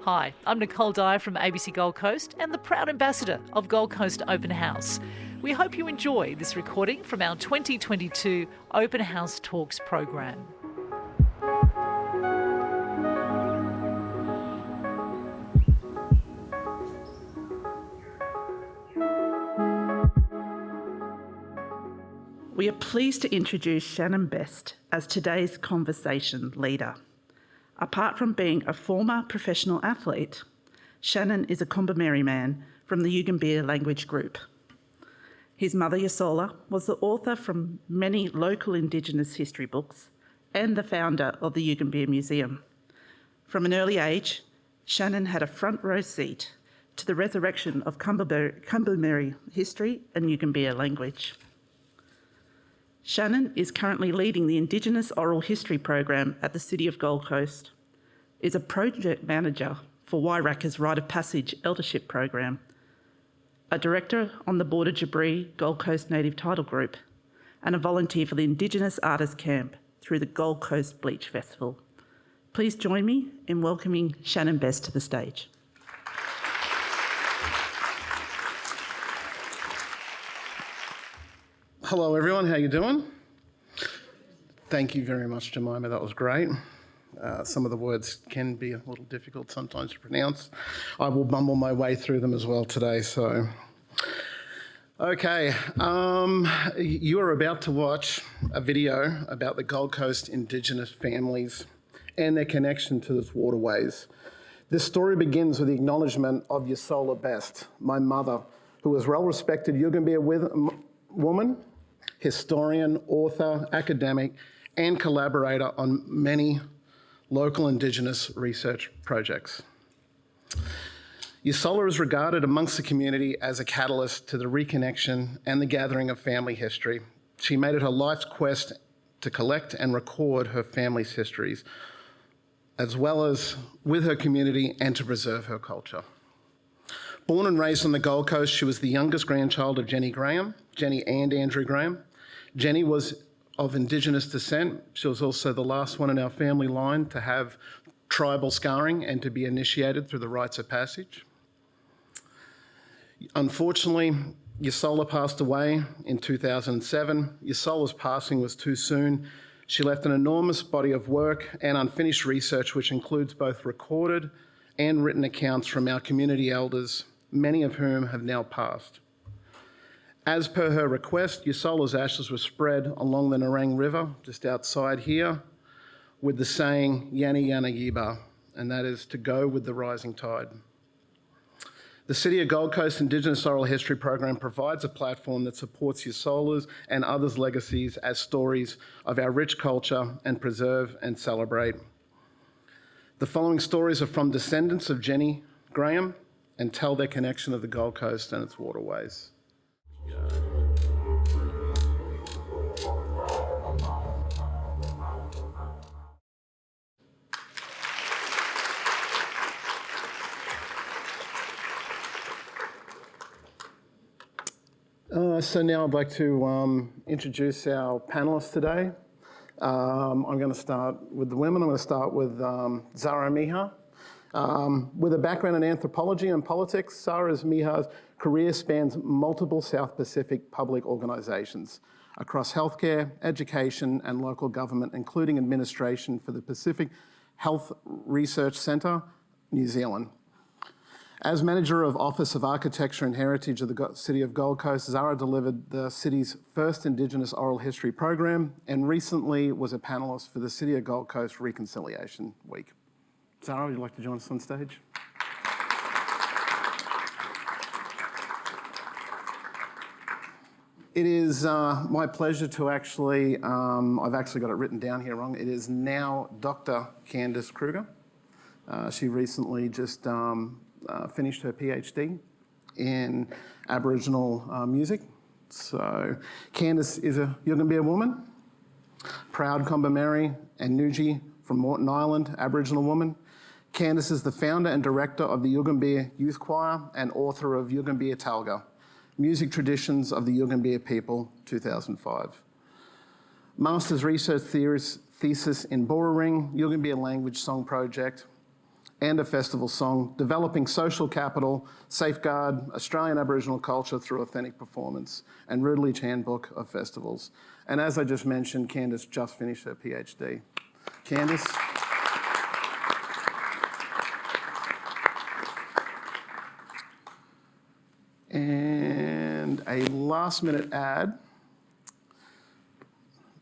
Hi, I'm Nicole Dyer from ABC Gold Coast and the proud ambassador of Gold Coast Open House. We hope you enjoy this recording from our 2022 Open House Talks program. We are pleased to introduce Shannon Best as today's conversation leader. Apart from being a former professional athlete, Shannon is a Kombumerri man from the Yugambeh language group. His mother, Yasola, was the author from many local Indigenous history books and the founder of the Yugambeh Museum. From an early age, Shannon had a front row seat to the resurrection of Kombumerri history and Yugambeh language. Shannon is currently leading the Indigenous Oral History program at the City of Gold Coast, is a project manager for Wairaka's Rite of Passage Eldership program, a director on the board of Jarbree Gold Coast Native Title Group, and a volunteer for the Indigenous Artist Camp through the Gold Coast Bleach Festival. Please join me in welcoming Shannon Best to the stage. Hello everyone, how you doing? Thank you very much, Jemima, that was great. Some of the words can be a little difficult sometimes to pronounce. I will mumble my way through them as well today, so. Okay, you are about to watch a video about the Gold Coast Indigenous families and their connection to the waterways. This story begins with the acknowledgement of Yasola Best, my mother, who was a well-respected Yugambeh woman, historian, author, academic, and collaborator on many local Indigenous research projects. Yasola is regarded amongst the community as a catalyst to the reconnection and the gathering of family history. She made it her life's quest to collect and record her family's histories, as well as with her community and to preserve her culture. Born and raised on the Gold Coast, she was the youngest grandchild of Jenny and Andrew Graham. Jenny was of Indigenous descent. She was also the last one in our family line to have tribal scarring and to be initiated through the rites of passage. Unfortunately, Yasola passed away in 2007. Yasola's passing was too soon. She left an enormous body of work and unfinished research, which includes both recorded and written accounts from our community elders, many of whom have now passed. As per her request, Yasola's ashes were spread along the Nerang River, just outside here, with the saying, Yana Yenyin Baia, and that is to go with the rising tide. The City of Gold Coast Indigenous Oral History program provides a platform that supports Yasola's and others' legacies as stories of our rich culture and preserve and celebrate. The following stories are from descendants of Jenny Graham and tell their connection of the Gold Coast and its waterways. So now I'd like to introduce our panelists today. I'm going to start with the women. I'm going to start with Zara Miha. With a background in anthropology and politics, Zara Miha's career spans multiple South Pacific public organisations across healthcare, education and local government, including administration for the Pacific Health Research Centre, New Zealand. As Manager of Office of Architecture and Heritage of the City of Gold Coast, Zara delivered the city's first Indigenous Oral History program and recently was a panellist for the City of Gold Coast Reconciliation Week. Zara, would you like to join us on stage? It is my pleasure to actually, I've actually got it written down here wrong. It is now Dr. Candice Kruger. She recently just finished her PhD in Aboriginal music. So Candice is a Yugambeh woman, proud Kombumerri and Nuji from Moreton Island, Aboriginal woman. Candice is the founder and director of the Yugambeh Youth Choir and author of Yugambeh Talga, Music Traditions of the Yugambeh People, 2005. Master's Research Thesis in Boraring, Yugambeh Language Song Project, and a festival song, developing social capital, safeguard Australian Aboriginal culture through authentic performance, and Routledge Handbook of Festivals. And as I just mentioned, Candice just finished her PhD. Candice. And a last minute ad.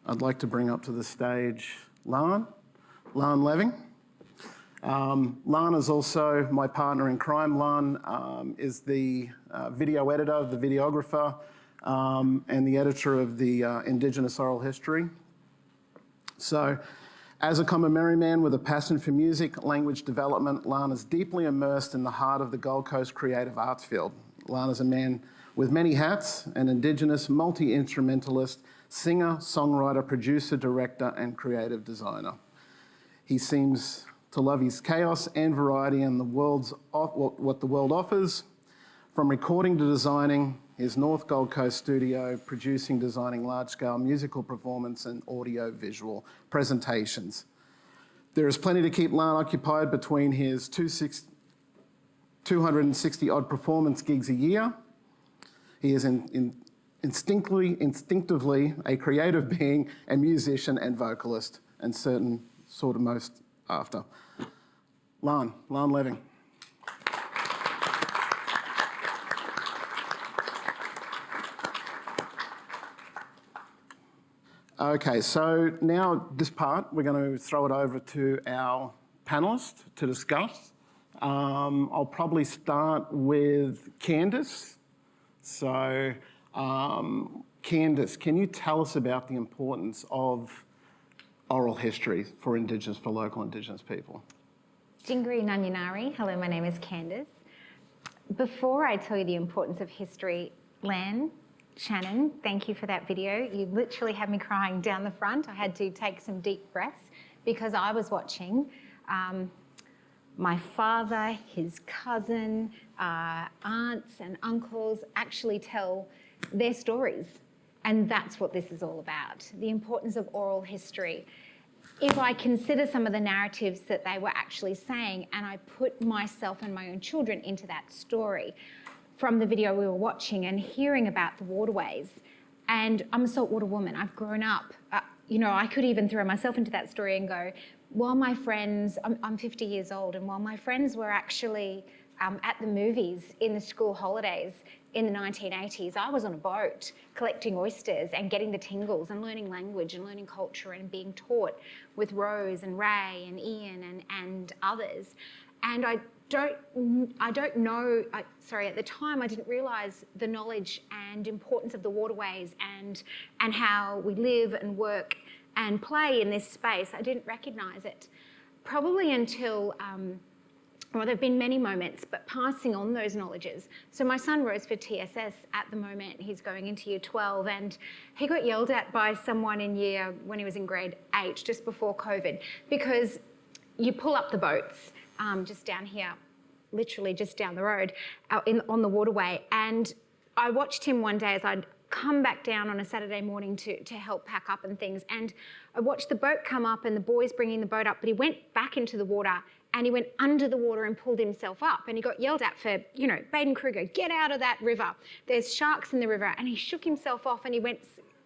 I'd like to bring up to the stage Lan Leving. Lan is also my partner in crime. Lan is the video editor, the videographer, and the editor of the Indigenous oral history. So, as a Kombumerri man with a passion for music, language development, Lan is deeply immersed in the heart of the Gold Coast creative arts field. Lan is a man with many hats, an Indigenous multi-instrumentalist, singer, songwriter, producer, director, and creative designer. He seems to love his chaos and variety and what the world offers, from recording to designing his North Gold Coast studio, producing, designing large-scale musical performance and audio-visual presentations. There is plenty to keep Lan occupied between his 260-odd performance gigs a year. He is instinctively a creative being, a musician and vocalist, and certain sort of most after. Lan Leving. Okay, so now this part, we're going to throw it over to our panellists to discuss. I'll probably start with Candice. So, Candice, can you tell us about the importance of oral history for local Indigenous people? Jingri Nanyanari. Hello, my name is Candice. Before I tell you the importance of history, Shannon, thank you for that video. You literally had me crying down the front. I had to take some deep breaths because I was watching my father, his cousin, aunts and uncles actually tell their stories. And that's what this is all about, the importance of oral history. If I consider some of the narratives that they were actually saying and I put myself and my own children into that story, from the video we were watching and hearing about the waterways, and I'm a saltwater woman, I've grown up, I could even throw myself into that story and go, while my friends, I'm 50 years old, and while my friends were actually at the movies in the school holidays in the 1980s, I was on a boat collecting oysters and getting the tingles and learning language and learning culture and being taught with Rose and Ray and Ian and others. And I don't know, at the time I didn't realise the knowledge and importance of the waterways and how we live and work and play in this space. I didn't recognise it. Probably until, there have been many moments, but passing on those knowledges. So my son rose for TSS at the moment, he's going into year 12, and he got yelled at by someone when he was in grade 8, just before COVID, because you pull up the boats just down here, literally just down the road on the waterway. And I watched him one day as I'd come back down on a Saturday morning to help pack up and things. And I watched the boat come up and the boys bringing the boat up, but he went back into the water and he went under the water and pulled himself up, and he got yelled at for, Baden Kruger, get out of that river. There's sharks in the river. And he shook himself off and he went,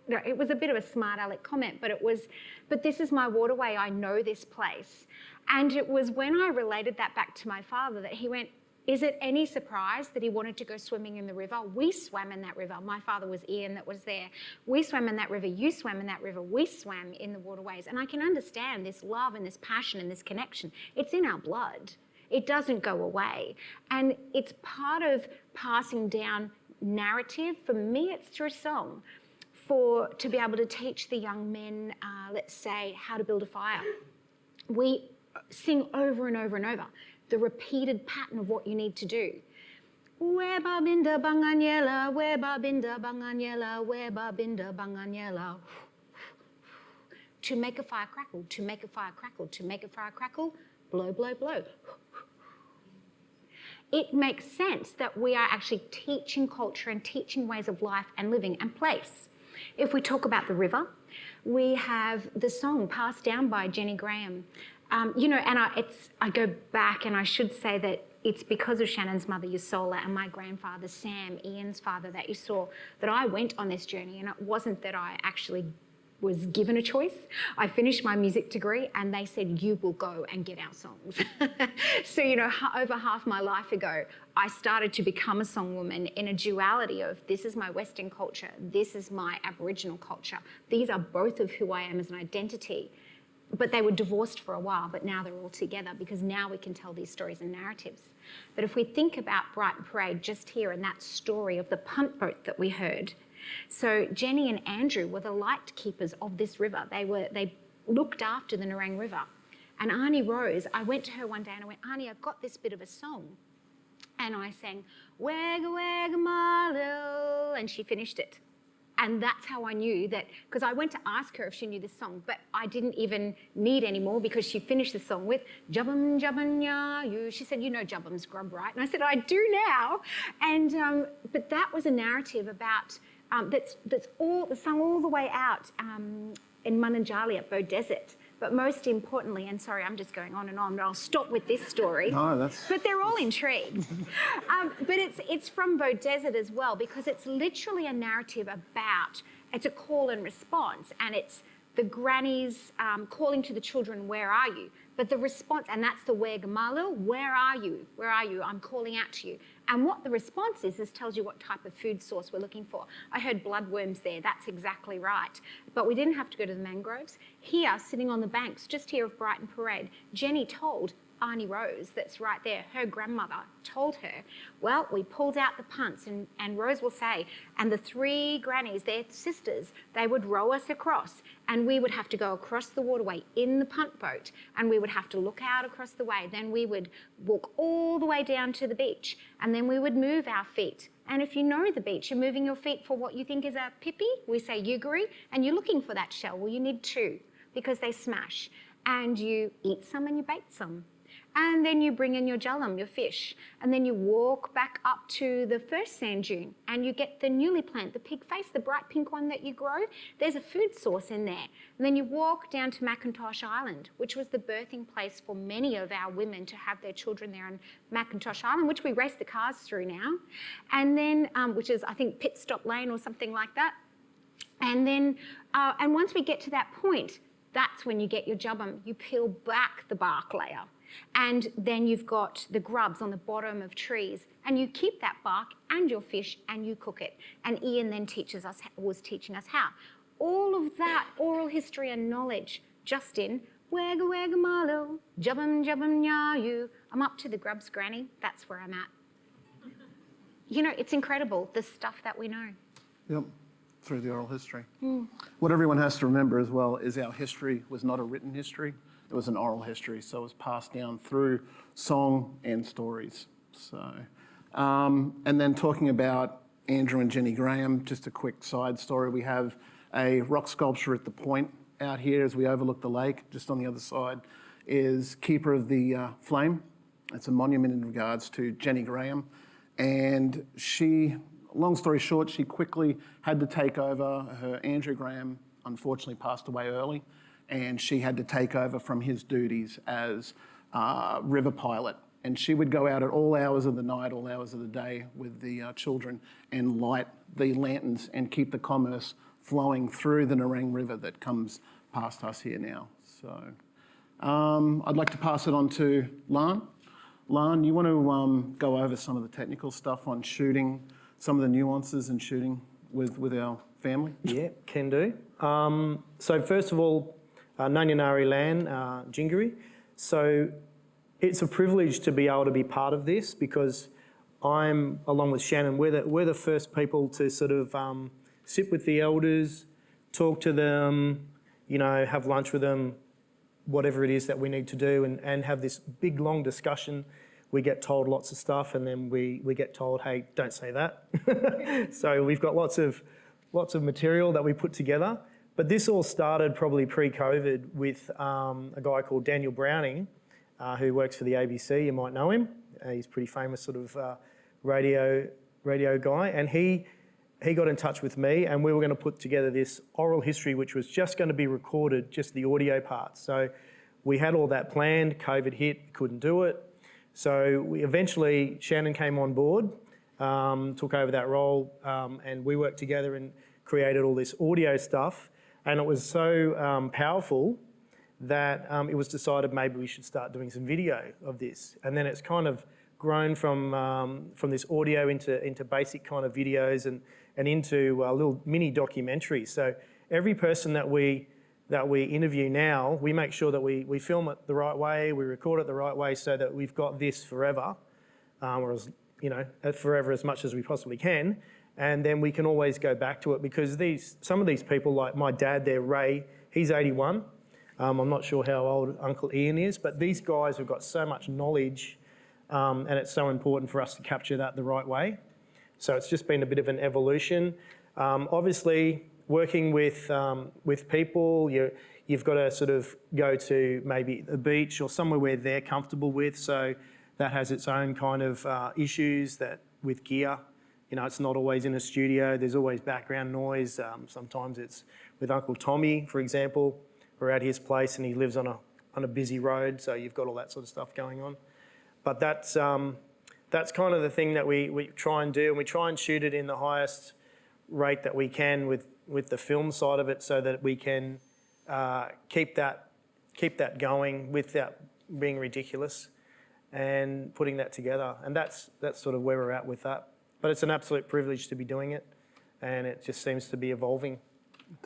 it was a bit of a smart aleck comment, but this is my waterway, I know this place. And it was when I related that back to my father that he went, is it any surprise that he wanted to go swimming in the river? We swam in that river. My father was Ian that was there. We swam in that river. You swam in that river. We swam in the waterways. And I can understand this love and this passion and this connection. It's in our blood. It doesn't go away. And it's part of passing down narrative. For me, it's through song. To be able to teach the young men, let's say, how to build a fire. We sing over and over and over the repeated pattern of what you need to do. Weba binda banganyela, weba binda banganyela, weba binda banganyela. To make a fire crackle, to make a fire crackle, to make a fire crackle, blow, blow, blow. It makes sense that we are actually teaching culture and teaching ways of life and living and place. If we talk about the river, we have the song passed down by Jenny Graham, And I go back, and I should say that it's because of Shannon's mother, Yusola, and my grandfather, Sam, Ian's father, that you saw that I went on this journey. And it wasn't that I actually was given a choice. I finished my music degree and they said, you will go and get our songs. So, over half my life ago, I started to become a songwoman in a duality of this is my Western culture, this is my Aboriginal culture. These are both of who I am as an identity. But they were divorced for a while, but now they're all together because now we can tell these stories and narratives. But if we think about Brighton Parade just here and that story of the punt boat that we heard, so Jenny and Andrew were the light keepers of this river. They looked after the Nerang River. And Arnie Rose, I went to her one day and I went, Arnie, I've got this bit of a song. And I sang, Wagga Wagga Marlow, and she finished it. And that's how I knew that, because I went to ask her if she knew this song, but I didn't even need any more because she finished the song with Jubbum Jubbum Ya You. She said, you know Jubbum's grub, right? And I said, I do now. And but that was a narrative about that's sung all the way out in Mununjali at Bow Desert. But most importantly, and sorry, I'm just going on and on, but I'll stop with this story. No, that's... But they're all intrigued. But it's from Bow Desert as well, because it's literally a narrative about, it's a call and response, and it's the grannies calling to the children, where are you? But the response, and that's the Wegamalu, where are you? Where are you? I'm calling out to you. And what the response is, this tells you what type of food source we're looking for. I heard bloodworms there, that's exactly right. But we didn't have to go to the mangroves. Here, sitting on the banks, just here of Brighton Parade, Jenny told Arnie Rose, that's right there, her grandmother told her, well, we pulled out the punts, and Rose will say, and the three grannies, their sisters, they would row us across, and we would have to go across the waterway in the punt boat, and we would have to look out across the way. Then we would walk all the way down to the beach, and then we would move our feet. And if you know the beach, you're moving your feet for what you think is a pipi, we say yuguri, and you're looking for that shell. Well, you need two, because they smash. And you eat some and you bake some. And then you bring in your jallam, your fish, and then you walk back up to the first sand dune and you get the newly plant, the pig face, the bright pink one that you grow. There's a food source in there. And then you walk down to Macintosh Island, which was the birthing place for many of our women to have their children there on Macintosh Island, which we race the cars through now. And then, which is, I think, Pit Stop Lane or something like that. And then, and once we get to that point, that's when you get your jubbum. You peel back the bark layer. And then you've got the grubs on the bottom of trees, and you keep that bark and your fish and you cook it. And Ian then was teaching us how. All of that oral history and knowledge just in Wagga Wagga Marlow, Jubbum Jubbum Ya You. I'm up to the grubs, Granny. That's where I'm at. It's incredible, the stuff that we know. Yep, through the oral history. What everyone has to remember as well is our history was not a written history. It was an oral history, so it was passed down through song and stories. So, and then talking about Andrew and Jenny Graham, just a quick side story. We have a rock sculpture at the point out here as we overlook the lake. Just on the other side is Keeper of the Flame. It's a monument in regards to Jenny Graham. And she, long story short, she quickly had to take over. Her Andrew Graham unfortunately passed away early, and she had to take over from his duties as river pilot. And she would go out at all hours of the night, all hours of the day with the children and light the lanterns and keep the commerce flowing through the Nerang River that comes past us here now. So I'd like to pass it on to Lan. Lan, you want to go over some of the technical stuff on shooting, some of the nuances in shooting with our family? Yeah, can do. So first of all, Nanyanari land, Jingari. So it's a privilege to be able to be part of this because I'm, along with Shannon, we're the first people to sort of sit with the elders, talk to them, have lunch with them, whatever it is that we need to do, and have this big, long discussion. We get told lots of stuff, and then we get told, hey, don't say that. So we've got lots of material that we put together. But this all started probably pre-COVID with a guy called Daniel Browning, who works for the ABC. You might know him. He's a pretty famous sort of radio guy. And he got in touch with me, and we were going to put together this oral history, which was just going to be recorded, just the audio part. So we had all that planned, COVID hit, couldn't do it. So Shannon came on board, took over that role, and we worked together and created all this audio stuff. And it was so powerful that it was decided maybe we should start doing some video of this. And then it's kind of grown from this audio into basic kind of videos and into little mini documentaries. So every person that we interview now, we make sure that we film it the right way, we record it the right way, so that we've got this forever, or as forever as much as we possibly can. And then we can always go back to it, because some of these people, like my dad there, Ray, he's 81. I'm not sure how old Uncle Ian is, but these guys have got so much knowledge, and it's so important for us to capture that the right way. So it's just been a bit of an evolution. Obviously, working with people, you've got to sort of go to maybe the beach or somewhere where they're comfortable with. So that has its own kind of issues that with gear. It's not always in a studio. There's always background noise. Sometimes it's with Uncle Tommy, for example. We're at his place and he lives on a busy road, so you've got all that sort of stuff going on. But that's kind of the thing that we try and do, and we try and shoot it in the highest rate that we can with the film side of it, so that we can keep that going without being ridiculous and putting that together. And that's sort of where we're at with that. But it's an absolute privilege to be doing it, and it just seems to be evolving. It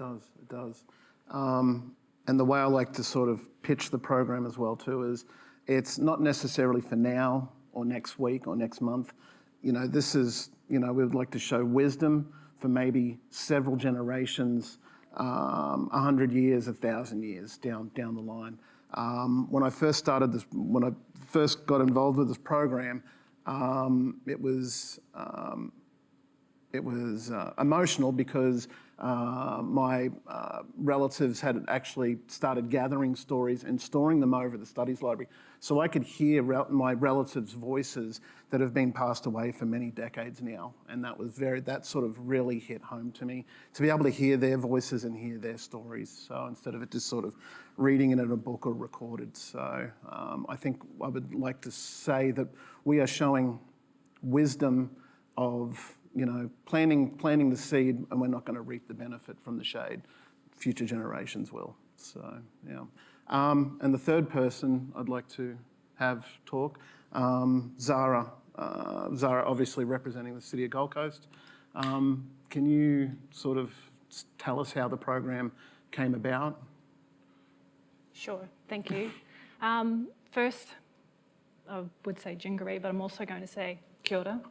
does. And the way I like to sort of pitch the program as well too is, it's not necessarily for now or next week or next month. This is, we would like to show wisdom for maybe several generations, 100 years, 1,000 years down the line. When I first got involved with this program, it was emotional, because my relatives had actually started gathering stories and storing them over the studies library, so I could hear my relatives' voices that have been passed away for many decades now, and that sort of really hit home to me, to be able to hear their voices and hear their stories. So instead of it just sort of reading it in a book or recorded. So I think I would like to say that we are showing wisdom of planting the seed, and we're not going to reap the benefit from the shade. Future generations will. So, yeah. And the third person I'd like to have talk, Zara. Zara obviously representing the City of Gold Coast. Can you sort of tell us how the program came about? Sure, thank you. First, I would say Jarbree, but I'm also going to say kia ora.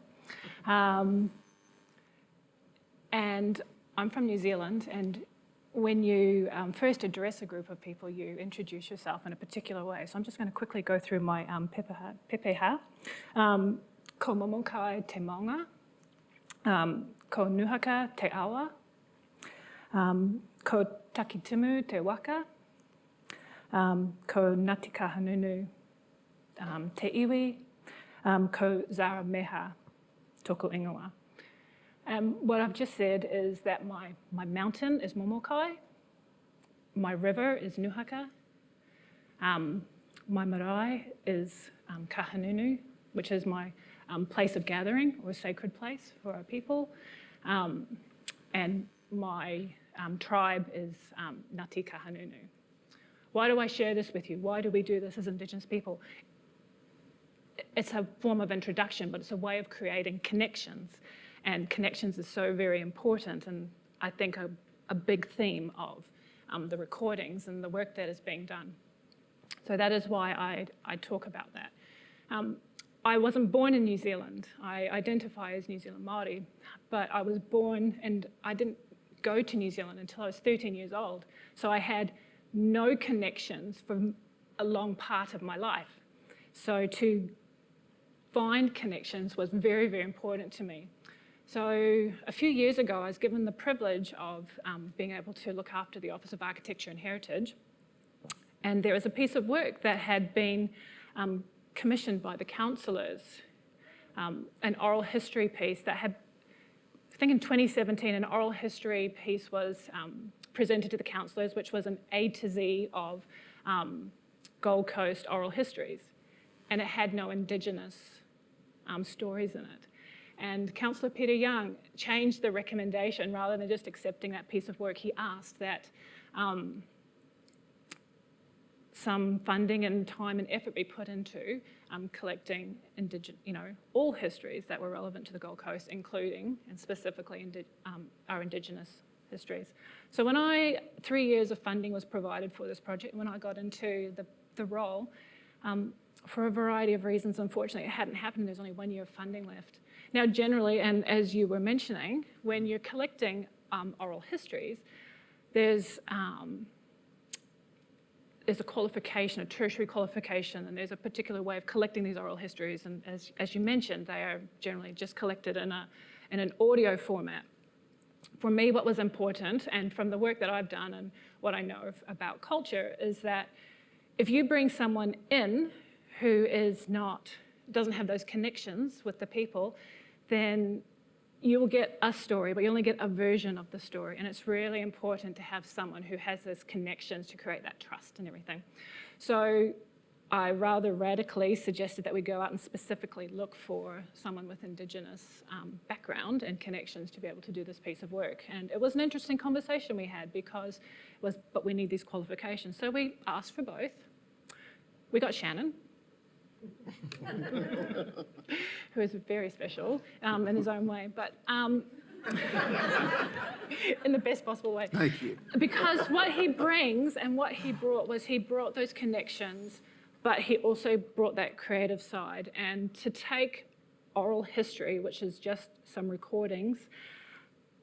And I'm from New Zealand, and when you first address a group of people, you introduce yourself in a particular way. So I'm just going to quickly go through my pepeha. Ko momokai te maunga, ko nuhaka te awa, ko takitimu te waka, ko ngati kahanunu te iwi, ko Zara meha toko ingoa. What I've just said is that my mountain is Momokai, my river is Nuhaka, my marae is Kahanunu, which is my place of gathering or sacred place for our people, and my tribe is Ngati Kahanunu. Why do I share this with you? Why do we do this as Indigenous people? It's a form of introduction, but it's a way of creating connections. And connections is so very important, and I think a big theme of the recordings and the work that is being done. So that is why I talk about that. I wasn't born in New Zealand. I identify as New Zealand Māori, but I was born, and I didn't go to New Zealand until I was 13 years old. So I had no connections for a long part of my life. So to find connections was very, very important to me. So a few years ago, I was given the privilege of being able to look after the Office of Architecture and Heritage. And there was a piece of work that had been commissioned by the councillors, an oral history piece that had, I think in 2017, an oral history piece was presented to the councillors, which was an A to Z of Gold Coast oral histories, and it had no Indigenous stories in it. And Councillor Peter Young changed the recommendation. Rather than just accepting that piece of work, he asked that some funding and time and effort be put into collecting all histories that were relevant to the Gold Coast, including and specifically our Indigenous histories. So when 3 years of funding was provided for this project, when I got into the role, for a variety of reasons, unfortunately, it hadn't happened. There's only 1 year of funding left. Now, generally, and as you were mentioning, when you're collecting oral histories, there's a qualification, a tertiary qualification, and there's a particular way of collecting these oral histories. And as you mentioned, they are generally just collected in an audio format. For me, what was important, and from the work that I've done and what I know about culture, is that if you bring someone in who doesn't have those connections with the people, then you will get a story, but you only get a version of the story. And it's really important to have someone who has those connections to create that trust and everything. So I rather radically suggested that we go out and specifically look for someone with Indigenous background and connections to be able to do this piece of work. And it was an interesting conversation we had because but we need these qualifications. So we asked for both. We got Shannon, who is very special in his own way, but in the best possible way. Thank you. Because what he brings and what he brought those connections, but he also brought that creative side. And to take oral history, which is just some recordings,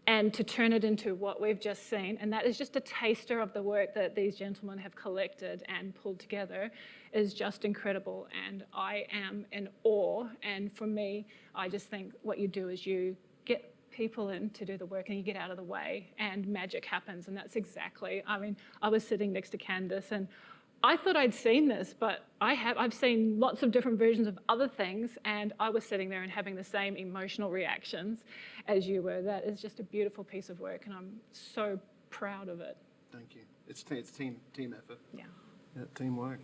and to turn it into what we've just seen, and that is just a taster of the work that these gentlemen have collected and pulled together, is just incredible. And I am in awe. And for me, I just think what you do is you get people in to do the work and you get out of the way and magic happens. And that's exactly, I was sitting next to Candice and I thought I'd seen this, but I've seen lots of different versions of other things, and I was sitting there and having the same emotional reactions as you were. That is just a beautiful piece of work, and I'm so proud of it. Thank you. It's team effort. Yeah. Yeah, teamwork.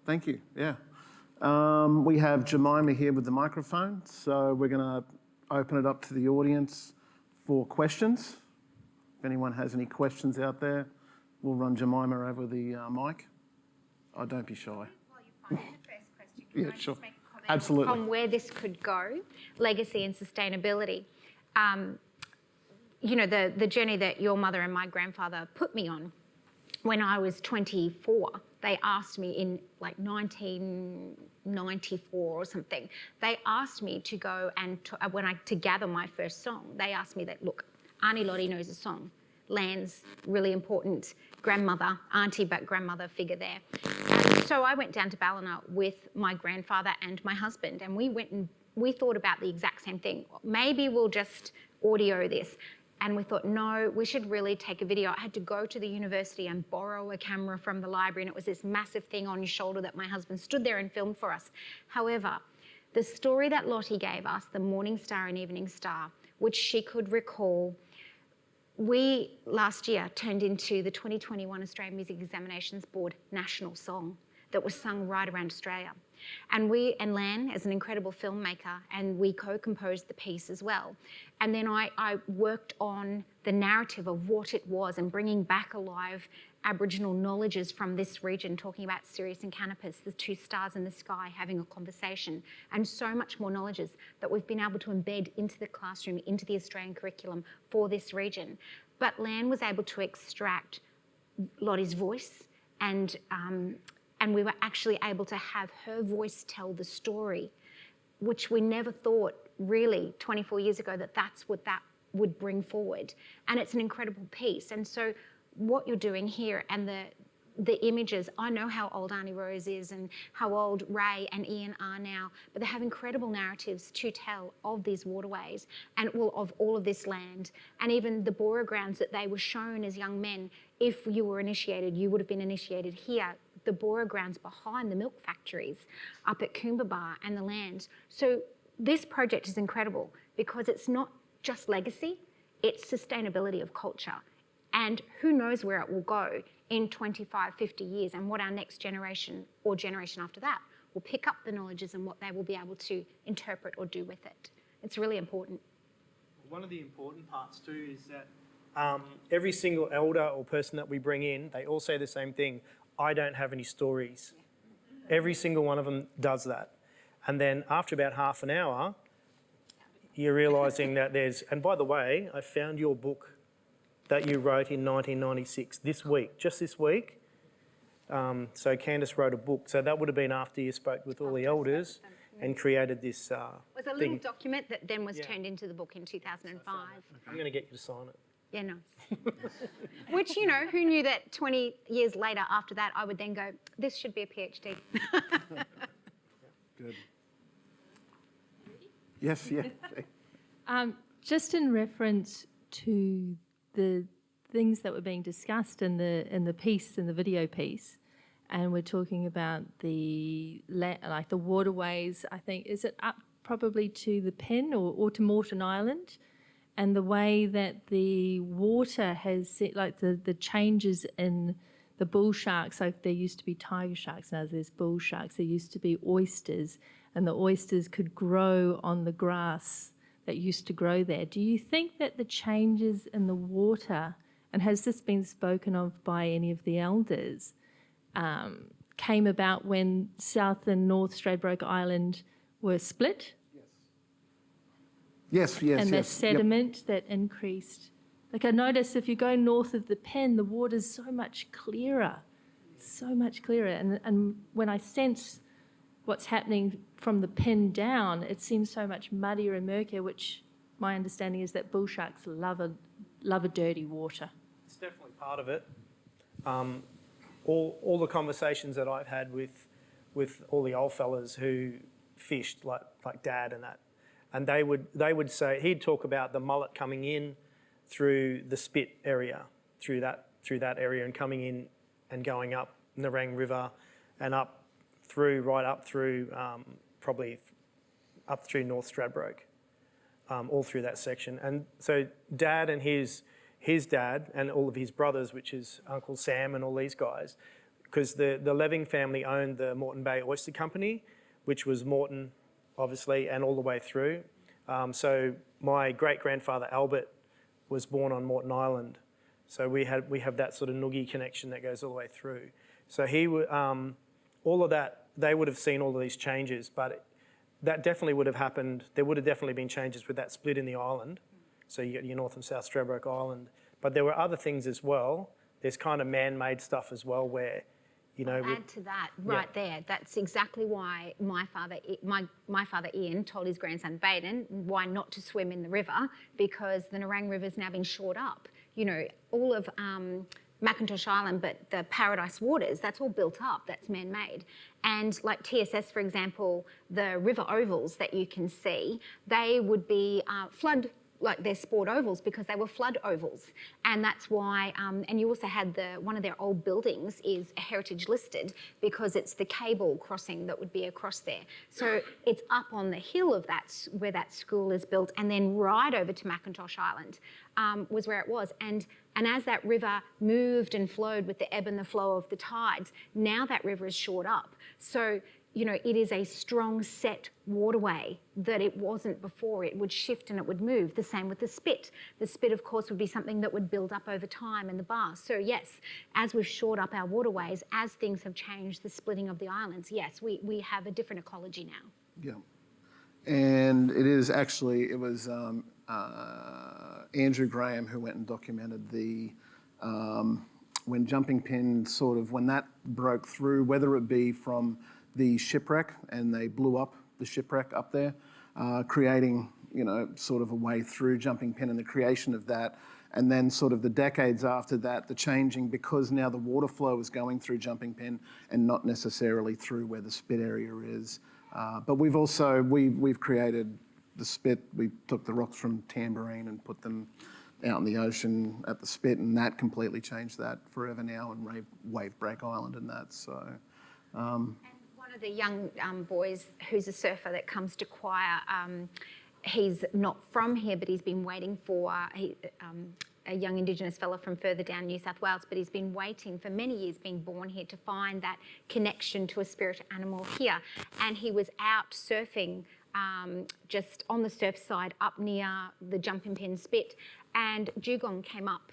Thank you. Yeah. We have Jemima here with the microphone, so we're going to open it up to the audience for questions. If anyone has any questions out there, we'll run Jemima over the mic. Oh, don't be shy. While you're finding the first question, can I sure. just make a comment Absolutely. on where this could go, legacy and sustainability? The journey that your mother and my grandfather put me on when I was 24, they asked me in like 1994 or something, they asked me to go and to gather my first song, they asked me that, look, Auntie Lottie knows a song. Land's really important grandmother, auntie, but grandmother figure there. And so I went down to Ballina with my grandfather and my husband, and we thought about the exact same thing. Maybe we'll just audio this. And we thought, no, we should really take a video. I had to go to the university and borrow a camera from the library, and it was this massive thing on his shoulder that my husband stood there and filmed for us. However, the story that Lottie gave us, the Morning Star and Evening Star, which she could recall, we last year turned into the 2021 Australian Music Examinations Board national song that was sung right around Australia. And Lan is an incredible filmmaker, and we co-composed the piece as well. And then I worked on the narrative of what it was and bringing back alive Aboriginal knowledges from this region, talking about Sirius and Canopus, the two stars in the sky, having a conversation, and so much more knowledges that we've been able to embed into the classroom, into the Australian curriculum for this region. But Lan was able to extract Lottie's voice, and we were actually able to have her voice tell the story, which we never thought really 24 years ago that's what that would bring forward. And it's an incredible piece. And so what you're doing here and the images, I know how old Auntie Rose is and how old Ray and Ian are now, but they have incredible narratives to tell of these waterways and of all of this land. And even the Bora grounds that they were shown as young men, if you were initiated, you would have been initiated here. The Bora grounds behind the milk factories up at Coombaba and the land. So this project is incredible because it's not just legacy, it's sustainability of culture. And who knows where it will go in 25, 50 years, and what our next generation or generation after that will pick up the knowledges and what they will be able to interpret or do with it. It's really important. One of the important parts too is that every single elder or person that we bring in, they all say the same thing: I don't have any stories. Every single one of them does that. And then after about half an hour, you're realising that there's, and by the way, I found your book that you wrote in 1996 this week, just this week. So Candice wrote a book. So that would have been after you spoke with all the elders and created this It was a little document that then was turned into the book in 2005. I'm going to get you to sign it. Yeah, nice. Which, you know, who knew that 20 years later after that, I would then go, this should be a PhD. Good. Yes, yeah. Just in reference to the things that were being discussed in the piece, in the video piece, and we're talking about the waterways. I think, is it up probably to the Pen or to Moreton Island, and the way that the water has like the changes in the bull sharks. Like there used to be tiger sharks, now there's bull sharks. There used to be oysters, and the oysters could grow on the grass that used to grow there. Do you think that the changes in the water, and has this been spoken of by any of the elders, came about when South and North Stradbroke Island were split? Yes. And the sediment that increased. Like I noticed if you go north of the Pen, the water's so much clearer. And when I sense what's happening from the Pen down, it seems so much muddier and murkier, which my understanding is that bull sharks love a dirty water. It's definitely part of it. All the conversations that I've had with all the old fellas who fished, like Dad and that, and they would say, he'd talk about the mullet coming in through the Spit area, through that area, and coming in and going up Nerang River and right up through probably up through North Stradbroke, all through that section. And so Dad and his dad and all of his brothers, which is Uncle Sam and all these guys, because the Leving family owned the Moreton Bay Oyster Company, which was Moreton, obviously, and all the way through. So my great-grandfather Albert was born on Moreton Island. So we have that sort of noogie connection that goes all the way through. So he would, all of that, they would have seen all of these changes, but that definitely would have happened. There would have definitely been changes with that split in the island. So you get your North and South Stradbroke Island. But there were other things as well. There's kind of man-made stuff as well where, you know... I'll add to that there. That's exactly why my father Ian told his grandson Baden why not to swim in the river, because the Nerang River's now been shored up. You know, all of Macintosh Island, but the Paradise Waters, that's all built up, that's man-made. And like TSS, for example, the river ovals that you can see, they would be flood, like they're sport ovals because they were flood ovals. And that's why, and you also had one of their old buildings is heritage listed because it's the cable crossing that would be across there. So it's up on the hill of that, where that school is built, and then right over to Macintosh Island was where it was. And as that river moved and flowed with the ebb and the flow of the tides, now that river is shored up. So, you know, it is a strong set waterway that it wasn't before. It would shift and it would move. The same with the Spit. The Spit, of course, would be something that would build up over time in the bar. So yes, as we've shored up our waterways, as things have changed, the splitting of the islands, yes, we have a different ecology now. Yeah. And it was Andrew Graham who went and documented when Jumping Pin when that broke through, whether it be from the shipwreck and they blew up the shipwreck up there, creating, you know, sort of a way through Jumping Pin and the creation of that. And then sort of the decades after that, the changing, because now the water flow is going through Jumping Pin and not necessarily through where the Spit area is. But we've also, we've created the Spit. We took the rocks from Tambourine and put them out in the ocean at the Spit, and that completely changed that forever now, and Wave Break Island and that, so. And one of the young boys who's a surfer that comes to choir, he's not from here, but he's been waiting for, a young Indigenous fella from further down New South Wales, but he's been waiting for many years, being born here, to find that connection to a spirit animal here. And he was out surfing just on the surf side up near the Jumping Pin Spit, and dugong came up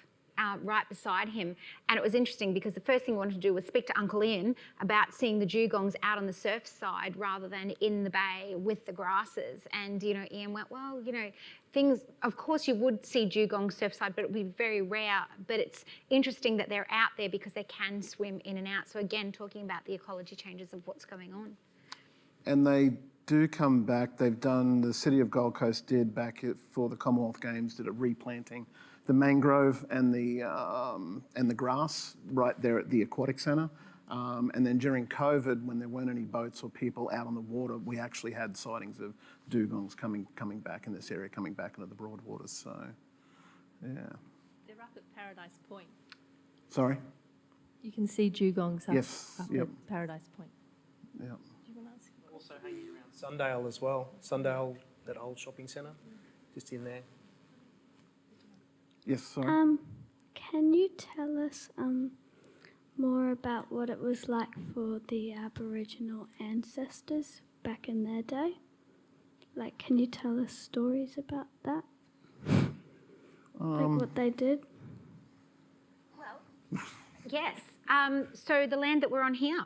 right beside him. And it was interesting because the first thing we wanted to do was speak to Uncle Ian about seeing the dugongs out on the surf side rather than in the bay with the grasses. And, you know, Ian went, well, you know, things, of course you would see dugongs surfside, but it would be very rare. But it's interesting that they're out there because they can swim in and out. So again, talking about the ecology changes of what's going on. And they do come back. They've done, the City of Gold Coast did back for the Commonwealth Games, did a replanting the mangrove and the grass right there at the aquatic centre. And then during COVID, when there weren't any boats or people out on the water, we actually had sightings of dugongs coming back in this area, coming back into the broadwaters. So, yeah. They're up at Paradise Point. Sorry? You can see dugongs up, Yes, up yep. at Paradise Point. Yeah. Do you want to ask? Also hanging around Sundale as well. Sundale, that old shopping centre, just in there. Yes, sorry. Can you tell us more about what it was like for the Aboriginal ancestors back in their day? Like, can you tell us stories about that? Like what they did? Well, yes. So the land that we're on here,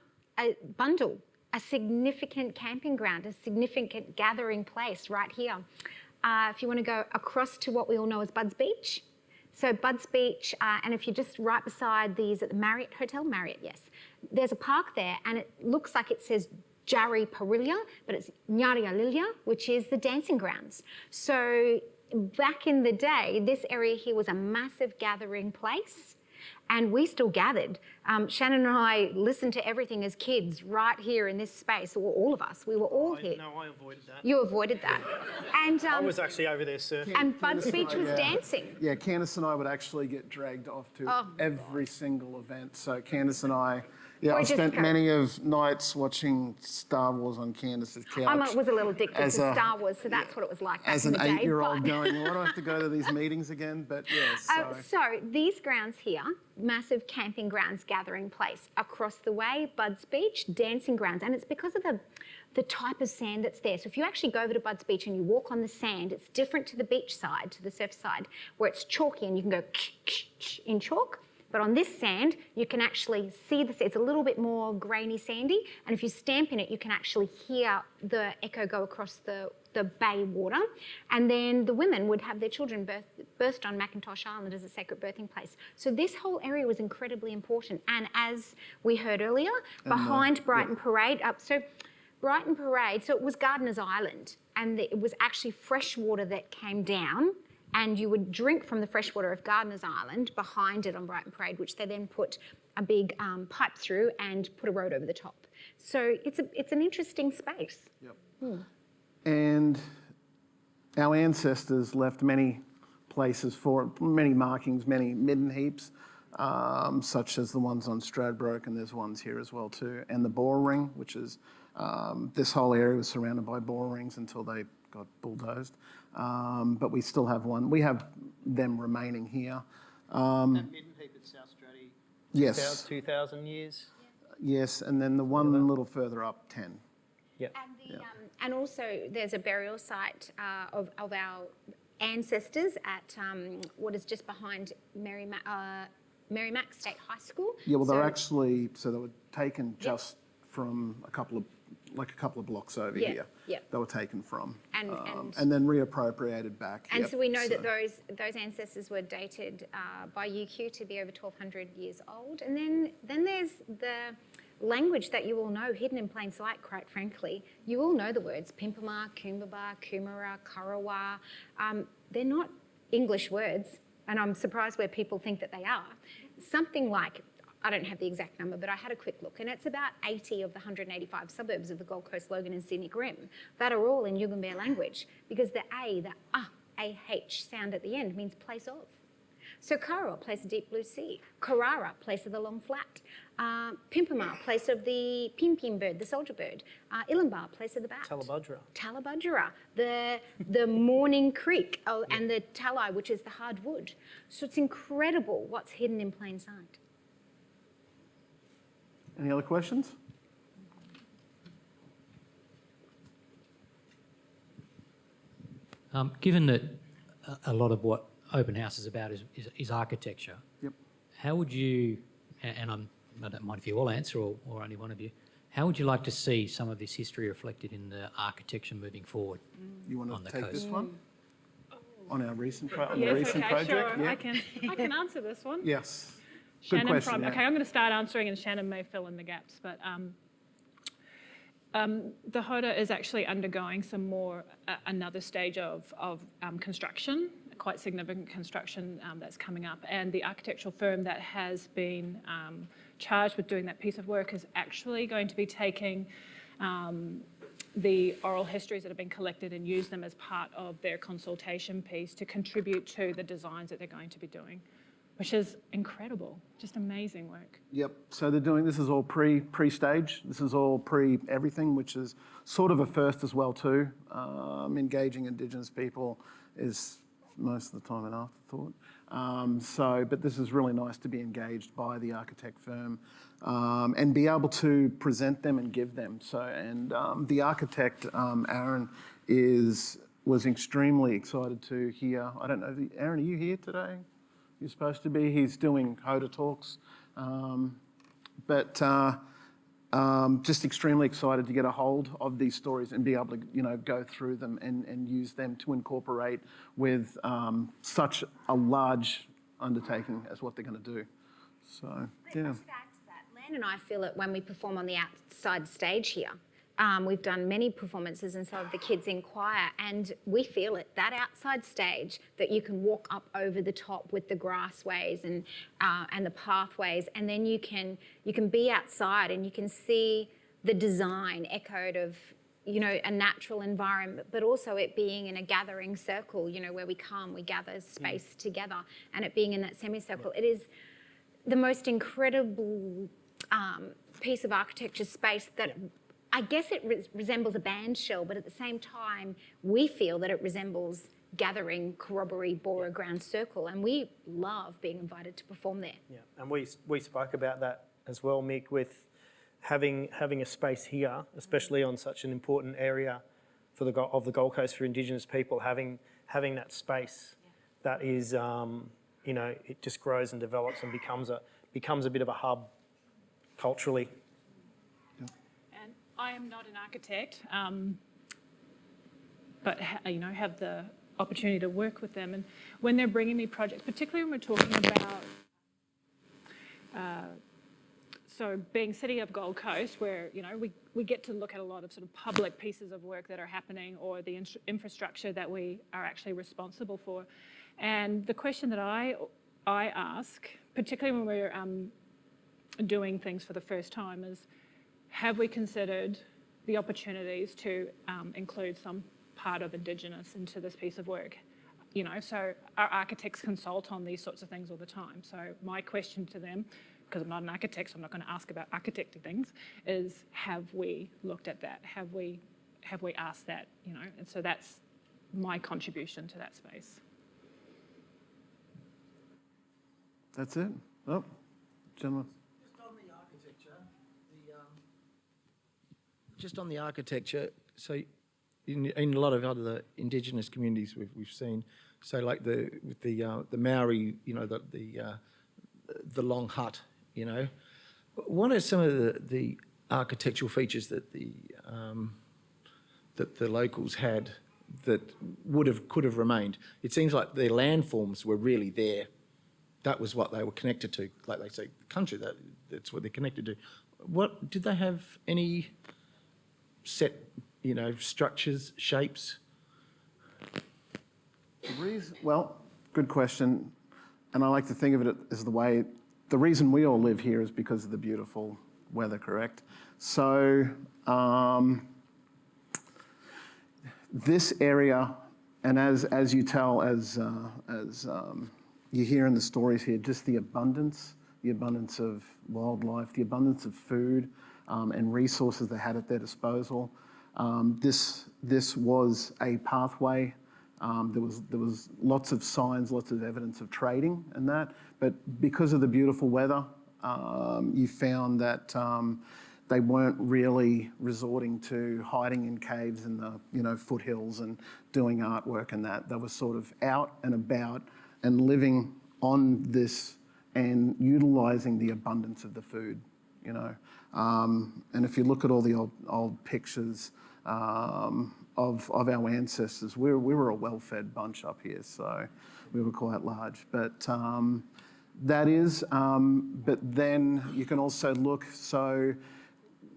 Bundle, a significant camping ground, a significant gathering place right here. If you want to go across to what we all know as Budds Beach. So Budds Beach, and if you're just right beside these at the Marriott Hotel, Marriott, yes, there's a park there, and it looks like it says Jarbree Parilya, but it's Nyarya, which is the dancing grounds. So back in the day, this area here was a massive gathering place, and we still gathered. Shannon and I listened to everything as kids right here in this space, or all of us. We were all here. No, I avoided that. You avoided that. And I was actually over there surfing. and Budds Beach was dancing. Yeah, Candice and I would actually get dragged off to every single event. So Candice and I, I've spent many of nights watching Star Wars on Candice's couch. I was a little addicted to Star Wars, so that's what it was like back as in an the day. 8-year-old going, why do I have to go to these meetings again? But yes. So these grounds here, massive camping grounds, gathering place. Across the way, Budds Beach, dancing grounds. And it's because of the type of sand that's there. So if you actually go over to Budds Beach and you walk on the sand, it's different to the beach side, to the surf side, where it's chalky and you can go in chalk. But on this sand, you can actually see it's a little bit more grainy sandy. And if you stamp in it, you can actually hear the echo go across the bay water. And then the women would have their children birthed on Macintosh Island as a sacred birthing place. So this whole area was incredibly important. And as we heard earlier, behind Brighton Parade, so Brighton Parade, so it was Gardiner's Island. And it was actually fresh water that came down, and you would drink from the freshwater of Gardiner's Island behind it on Brighton Parade, which they then put a big pipe through and put a road over the top. So it's an interesting space. Yep. And our ancestors left many places for it, many markings, many midden heaps, such as the ones on Stradbroke, and there's ones here as well too. And the boar ring, which is, this whole area was surrounded by boar rings until they got bulldozed. But we still have one. We have them remaining here. That midden heap at South Stratty, Yes. 2,000 years. Yes, and then the one a little further up, 10. Yeah. And also there's a burial site of our ancestors at what is just behind Merrimack State High School. Yeah, well, they're actually, so they were taken just from a couple of blocks over here. Yeah. They were taken from. And then reappropriated back. And so we know that those ancestors were dated by UQ to be over 1,200 years old. And then there's the language that you all know, hidden in plain sight, quite frankly. You all know the words Pimpama, Kumbaba, Kumara, Karawa. They're not English words, and I'm surprised where people think that they are. Something like, I don't have the exact number, but I had a quick look, and it's about 80 of the 185 suburbs of the Gold Coast, Logan and Scenic Rim that are all in Yugambeh language, because the A, the AH sound at the end means place of. So Karawa, place of deep blue sea. Karara, place of the long flat. Pimpama, place of the pimpim bird, the soldier bird. Ilambah, place of the bat. Talabudgera, the morning creek, and the talai, which is the hard wood. So it's incredible what's hidden in plain sight. Any other questions? Given that a lot of what Open House is about is architecture, Yep. how would you, and I don't mind if you all answer or only one of you, how would you like to see some of this history reflected in the architecture moving forward? You want on to the take this coast? one? On our recent, Yes, okay, project? sure. Yeah. I can answer this one. Yes. Good Shannon, question. okay, I'm going to start answering and Shannon may fill in the gaps, but the Hoda is actually undergoing some more, another stage of construction, quite significant construction that's coming up, and the architectural firm that has been charged with doing that piece of work is actually going to be taking the oral histories that have been collected and use them as part of their consultation piece to contribute to the designs that they're going to be doing, which is incredible, just amazing work. Yep. So they're doing, this is all pre-stage. This is all pre-everything, which is sort of a first as well too. Engaging Indigenous people is most of the time an afterthought. But this is really nice to be engaged by the architect firm and be able to present them and give them. The architect, Aaron, was extremely excited to hear. I don't know, Aaron, are you here today? You're supposed to be. He's doing Hoda talks. Just extremely excited to get a hold of these stories and be able to, go through them and use them to incorporate with such a large undertaking as what they're going to do. So, yeah. I should add to that. Lan and I feel it when we perform on the outside stage here. We've done many performances and so have the kids in choir, and we feel it, that outside stage that you can walk up over the top with the grassways and the pathways, and then you can be outside and you can see the design echoed of a natural environment, but also it being in a gathering circle, where we gather space together, and it being in that semicircle. It is the most incredible piece of architecture space that I guess it resembles a band shell, but at the same time, we feel that it resembles gathering Corroboree Bora Ground Circle, and we love being invited to perform there. Yeah, and we spoke about that as well, Mick, with having a space here, especially on such an important area of the Gold Coast for Indigenous people, having that space that is, it just grows and develops and becomes a bit of a hub culturally. I am not an architect, but have the opportunity to work with them. And when they're bringing me projects, particularly when we're talking about, so being City of Gold Coast, where we get to look at a lot of sort of public pieces of work that are happening, or the infrastructure that we are actually responsible for. And the question that I ask, particularly when we're doing things for the first time, is, have we considered the opportunities to include some part of Indigenous into this piece of work? So our architects consult on these sorts of things all the time. So my question to them, because I'm not an architect, so I'm not going to ask about architecture things, is have we looked at that? Have we asked that? And so that's my contribution to that space. That's it. Oh, gentlemen. Just on the architecture, so in a lot of other Indigenous communities we've seen, so like the Maori, the long hut, what are some of the architectural features that the locals had that could have remained? It seems like their landforms were really there. That was what they were connected to, like they say, the country. That's what they're connected to. What did they have any set, structures, shapes? Well, good question. And I like to think of it as the reason we all live here is because of the beautiful weather, correct? So this area, and as you tell, as you hear in the stories here just the abundance of wildlife, the abundance of food and resources they had at their disposal. This was a pathway. There was lots of signs, lots of evidence of trading and that, but because of the beautiful weather, you found that they weren't really resorting to hiding in caves in the foothills and doing artwork and that. They were sort of out and about and living on this and utilising the abundance of the food, And if you look at all the old pictures of our ancestors, we were a well-fed bunch up here, so we were quite large. But but then you can also look, so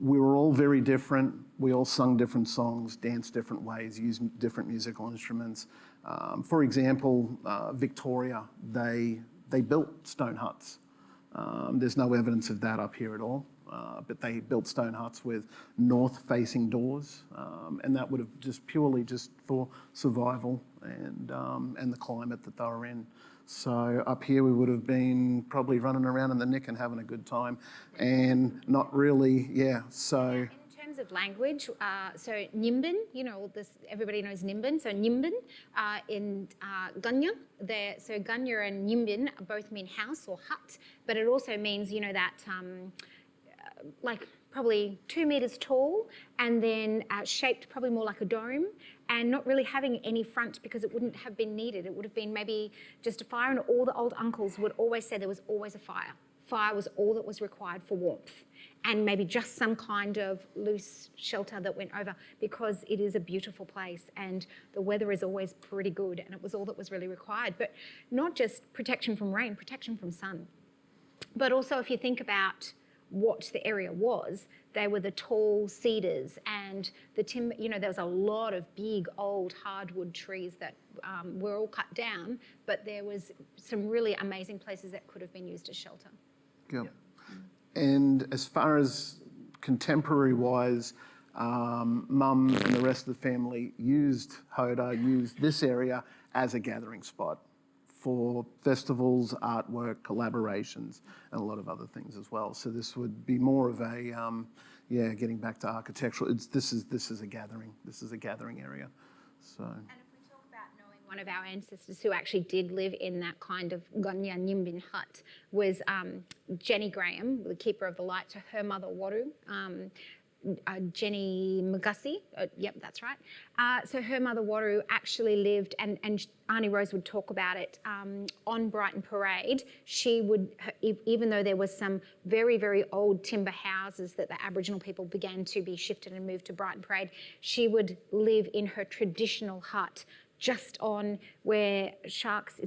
we were all very different. We all sung different songs, danced different ways, used different musical instruments. For example, Victoria, they built stone huts. There's no evidence of that up here at all, but they built stone huts with north-facing doors, and that would have purely for survival and the climate that they were in. So up here we would have been probably running around in the nick and having a good time, and not really, so... In terms of language, so Nimbin, everybody knows Nimbin. So Nimbin in Ganya, so Ganya and Nimbin both mean house or hut, but it also means, that like probably 2 meters tall and then shaped probably more like a dome and not really having any front because it wouldn't have been needed. It would have been maybe just a fire, and all the old uncles would always say there was always a fire. Fire was all that was required for warmth, and maybe just some kind of loose shelter that went over, because it is a beautiful place and the weather is always pretty good, and it was all that was really required. But not just protection from rain, protection from sun. But also if you think about what the area was, they were the tall cedars and the timber, there was a lot of big old hardwood trees that were all cut down, but there was some really amazing places that could have been used as shelter. Yeah. And as far as contemporary-wise, Mum and the rest of the family used this area as a gathering spot for festivals, artwork, collaborations, and a lot of other things as well. So this would be more of a, getting back to architectural. This is a gathering. This is a gathering area. So. And if we talk about knowing one of our ancestors who actually did live in that kind of Ganya Nimbin hut was Jenny Graham, the keeper of the light, to her mother Waru. Jenny Magussie, yep, that's right. So her mother Waru actually lived, and Auntie Rose would talk about it, on Brighton Parade. She would, even though there was some very, very old timber houses that the Aboriginal people began to be shifted and moved to Brighton Parade, she would live in her traditional hut just on where it's Sharks,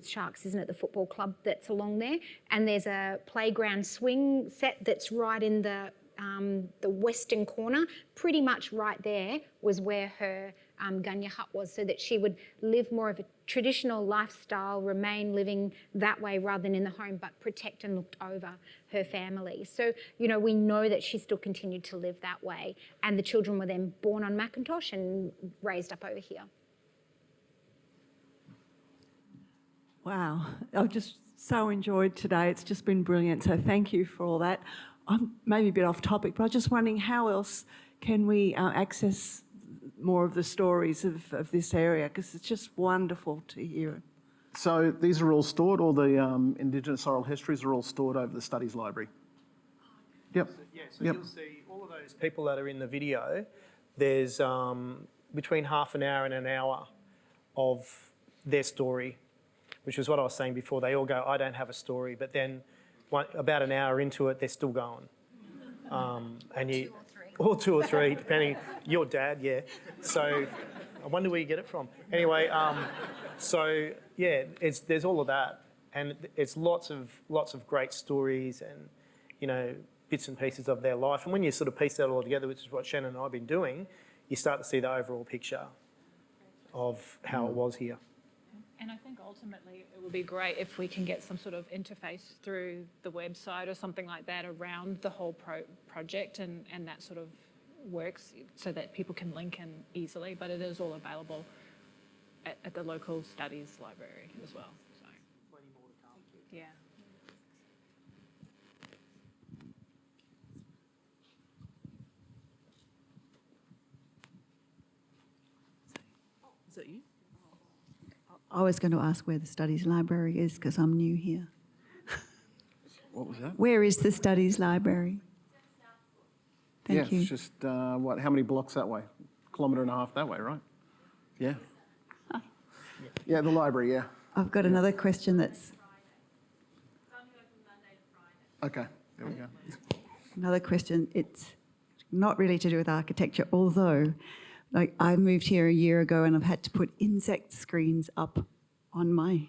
isn't it, the football club that's along there, and there's a playground swing set that's right in the western corner. Pretty much right there was where her Ganya hut was, so that she would live more of a traditional lifestyle, remain living that way rather than in the home, but protect and looked over her family. So, we know that she still continued to live that way, and the children were then born on Macintosh and raised up over here. Wow, I've just so enjoyed today. It's just been brilliant, so thank you for all that. I'm maybe a bit off topic, but I was just wondering how else can we access more of the stories of this area, because it's just wonderful to hear. So these are all stored, all the Indigenous oral histories are all stored over the Studies Library. Yep. So you'll see all of those people that are in the video, there's between half an hour and an hour of their story, which is what I was saying before. They all go, I don't have a story, but then about an hour into it, they're still going. Or two or three, depending. Your dad, yeah. So I wonder where you get it from. Anyway, there's all of that, and it's lots of great stories and bits and pieces of their life. And when you sort of piece that all together, which is what Shannon and I have been doing, you start to see the overall picture of how it was here. And I think ultimately it would be great if we can get some sort of interface through the website or something like that around the whole project, and that sort of works so that people can link in easily, but it is all available at the local studies library as well. So. Yeah. Is that you? I was going to ask where the Studies Library is because I'm new here. What was that? Where is the Studies Library? Thank you. It's just, how many blocks that way? Kilometre and a half that way, right? Yeah. Yeah, the library, yeah. I've got another question that's... Okay, there we go. Another question, it's not really to do with architecture, although like I moved here a year ago and I've had to put insect screens up on my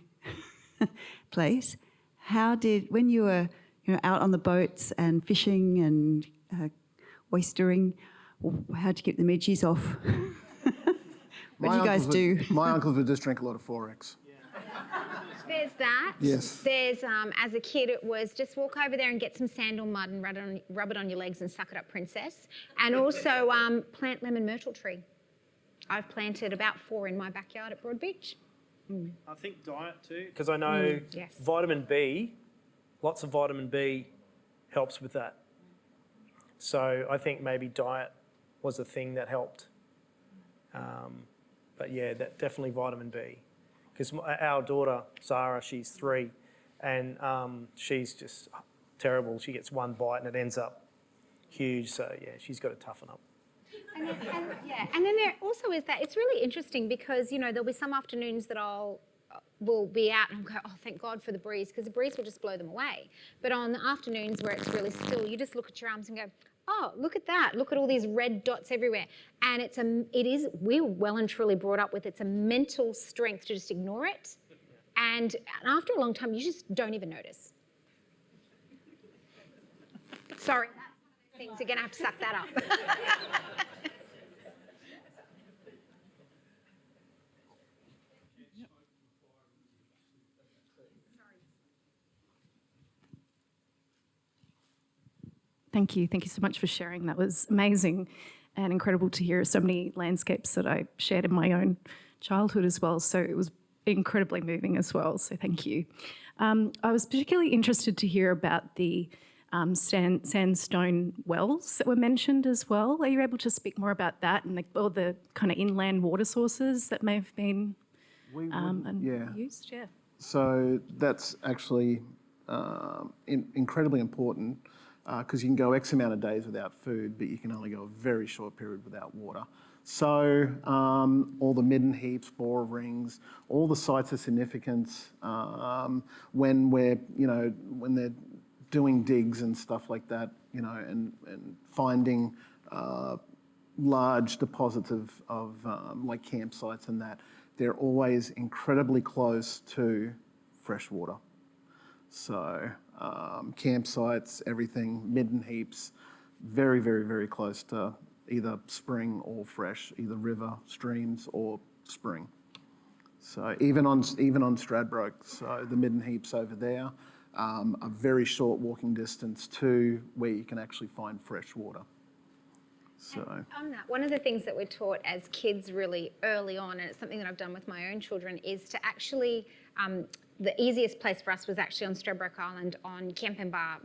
place. How did, when you were out on the boats and fishing and oystering, how'd you keep the midges off? What did you guys do? My uncles would just drink a lot of 4X. There's that. Yes. There's, as a kid, it was just walk over there and get some sand or mud and rub it on your legs and suck it up, princess. And also plant lemon myrtle tree. I've planted about 4 in my backyard at Broadbeach. I think diet too, because I know yes. vitamin B, lots of vitamin B helps with that. So I think maybe diet was a thing that helped. But yeah, that definitely vitamin B. Because our daughter, Zara, she's 3, and she's just terrible. She gets one bite and it ends up huge. So yeah, she's got to toughen up. And then there also is that, it's really interesting because, there'll be some afternoons that will be out and I'll go, oh, thank God for the breeze, because the breeze will just blow them away. But on the afternoons where it's really still, you just look at your arms and go, oh, look at that. Look at all these red dots everywhere. And we're well and truly brought up with, it's a mental strength to just ignore it. And after a long time, you just don't even notice. Sorry, that's one of those things, you're gonna have to suck that up. Thank you. Thank you so much for sharing. That was amazing and incredible to hear so many landscapes that I shared in my own childhood as well. So it was incredibly moving as well. So thank you. I was particularly interested to hear about the sandstone wells that were mentioned as well. Are you able to speak more about that and all the kind of inland water sources that may have been used? Yeah. So that's actually incredibly important. Because you can go X amount of days without food, but you can only go a very short period without water. So all the midden heaps, bore rings, all the sites of significance when they're doing digs and stuff like that, and finding large deposits of like campsites and that, they're always incredibly close to fresh water. So campsites, everything, midden heaps, very, very, very close to either spring or fresh, either river, streams, or spring. So even on Stradbroke, so the midden heaps over there, a very short walking distance to where you can actually find fresh water. So on that, one of the things that we're taught as kids really early on, and it's something that I've done with my own children, is to actually the easiest place for us was actually on Stradbroke Island on Campambar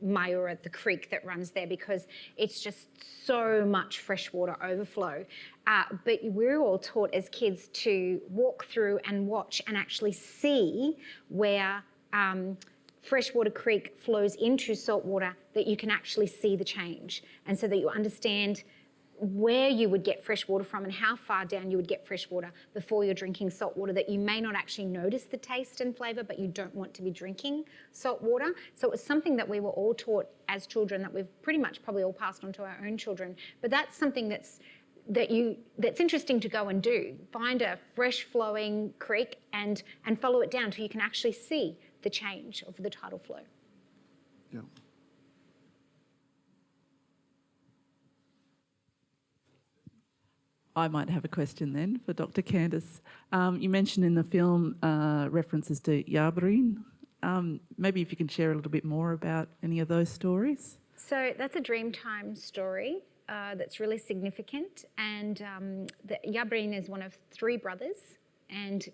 Mayura, the creek that runs there, because it's just so much freshwater overflow. But we're all taught as kids to walk through and watch and actually see where freshwater creek flows into saltwater, that you can actually see the change. And so that you understand where you would get fresh water from and how far down you would get fresh water before you're drinking salt water, that you may not actually notice the taste and flavour, but you don't want to be drinking salt water. So it was something that we were all taught as children, that we've pretty much probably all passed on to our own children. But that's something that's interesting to go and do. Find a fresh flowing creek and follow it down till you can actually see the change of the tidal flow. yeah. I might have a question then for Dr. Candice. You mentioned in the film references to Jarbree. Maybe if you can share a little bit more about any of those stories. So that's a Dreamtime story that's really significant. And Jarbree is one of 3 brothers. And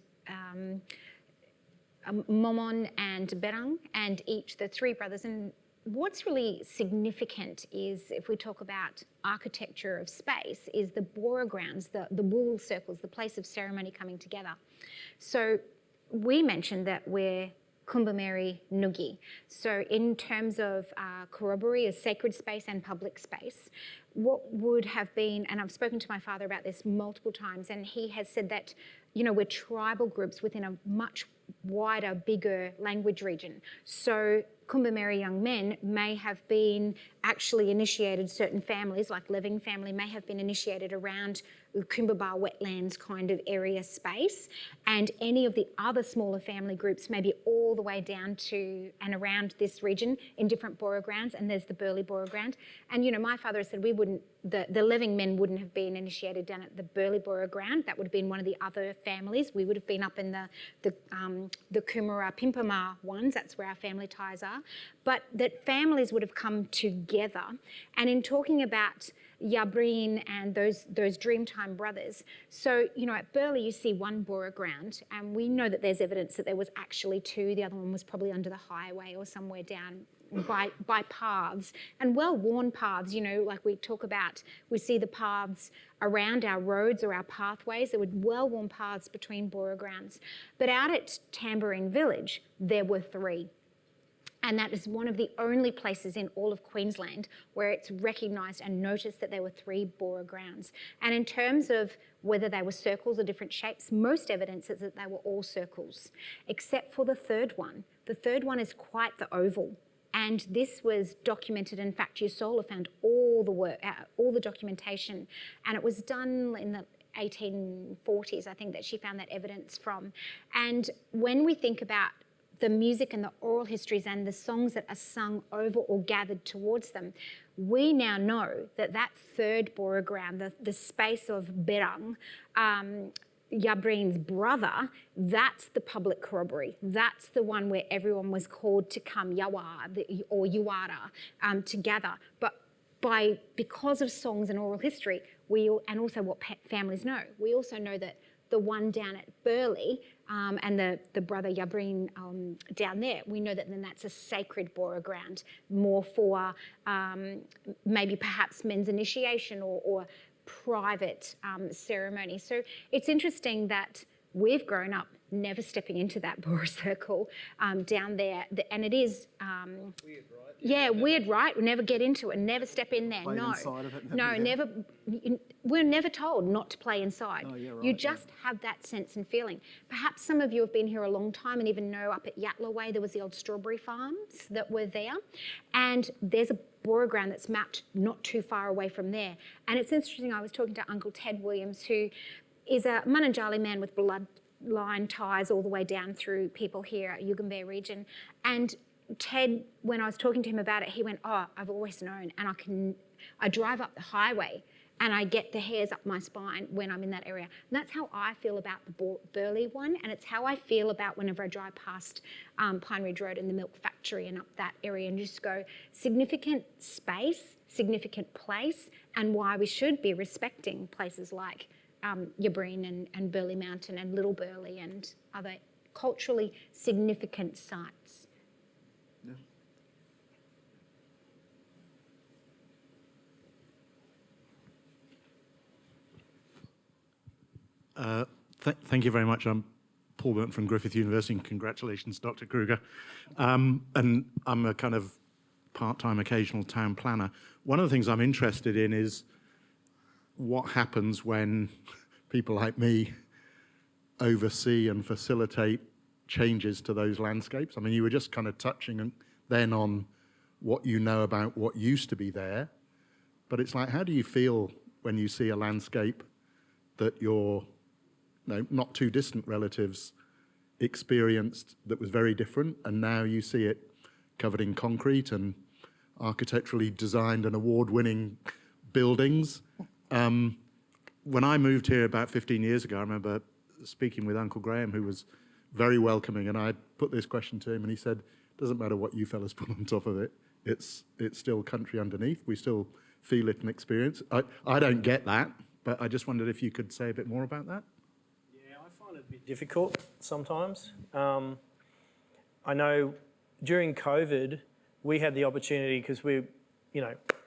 Momon and Berang, and each the three brothers. And what's really significant is, if we talk about architecture of space, is the bora grounds, the wool circles, the place of ceremony coming together. So we mentioned that we're Kumbameri Nugi. So in terms of corroboree as sacred space and public space, what would have been, and I've spoken to my father about this multiple times, and he has said that, you know, we're tribal groups within a much wider, bigger language region. So Kumbameri young men may have been actually initiated, certain families, like Living family, may have been initiated around the Kumbaba wetlands kind of area space, and any of the other smaller family groups maybe all the way down to and around this region in different bora grounds, and there's the Burleigh bora ground. And you know, my father said we wouldn't, the Living men wouldn't have been initiated down at the Burleigh bora ground. That would have been one of the other families. We would have been up in the Kumara Pimpama ones. That's where our family ties are. But that families would have come together. And in talking about Jarbree and those Dreamtime brothers, so you know, at Burleigh you see one bora ground, and we know that there's evidence that there was actually two. The other one was probably under the highway or somewhere down by paths, and well-worn paths, you know, like we talk about, we see the paths around our roads or our pathways. There were well-worn paths between bora grounds. But out at Tamborine Village, there were three. And that is one of the only places in all of Queensland where it's recognised and noticed that there were three bora grounds. And in terms of whether they were circles or different shapes, most evidence is that they were all circles, except for the third one. The third one is quite the oval. And this was documented. In fact, Yusola found all the work, all the documentation, and it was done in the 1840s, I think, that she found that evidence from. And when we think about the music and the oral histories and the songs that are sung over or gathered towards them, we now know that that third bora ground, the space of Berang, Jarbree's brother, that's the public corroboree. That's the one where everyone was called to come, Yawa or Yuwara, to gather. But because of songs and oral history, and also what families know, we also know that the one down at Burleigh and the brother Jarbree down there, we know that then that's a sacred bora ground, more for maybe perhaps men's initiation or private ceremony. So it's interesting that we've grown up never stepping into that bora circle down there, and it is weird, right? Yeah, weird, right? We never get into it, never step in there. No, inside of it, no, never. We're never told not to play inside. Oh, yeah, right, you just have that sense and feeling. Perhaps some of you have been here a long time and even know up at Yatala Way there was the old strawberry farms that were there, and there's a bora ground that's mapped not too far away from there. And it's interesting, I was talking to Uncle Ted Williams, who is a Mununjali man with bloodline ties all the way down through people here at Yugambeh region. And Ted, when I was talking to him about it, he went, oh, I've always known, and I drive up the highway and I get the hairs up my spine when I'm in that area. And that's how I feel about the Burleigh one, and it's how I feel about whenever I drive past Pine Ridge Road and the milk factory and up that area, and just go, significant space, significant place, and why we should be respecting places like Jarbree and Burleigh Mountain and Little Burleigh and other culturally significant sites. Thank you very much. I'm Paul Burton from Griffith University, and congratulations, Dr. Kruger. And I'm a kind of part-time occasional town planner. One of the things I'm interested in is what happens when people like me oversee and facilitate changes to those landscapes. I mean, you were just kind of touching then on what you know about what used to be there, but it's like, how do you feel when you see a landscape that your not too distant relatives experienced that was very different, and now you see it covered in concrete and architecturally designed and award-winning buildings? When I moved here about 15 years ago, I remember speaking with Uncle Graham, who was very welcoming, and I put this question to him, and he said, doesn't matter what you fellas put on top of it, it's still country underneath. We still feel it and experience. I don't get that, but I just wondered if you could say a bit more about that. Yeah, I find it a bit difficult sometimes. I know during COVID, we had the opportunity because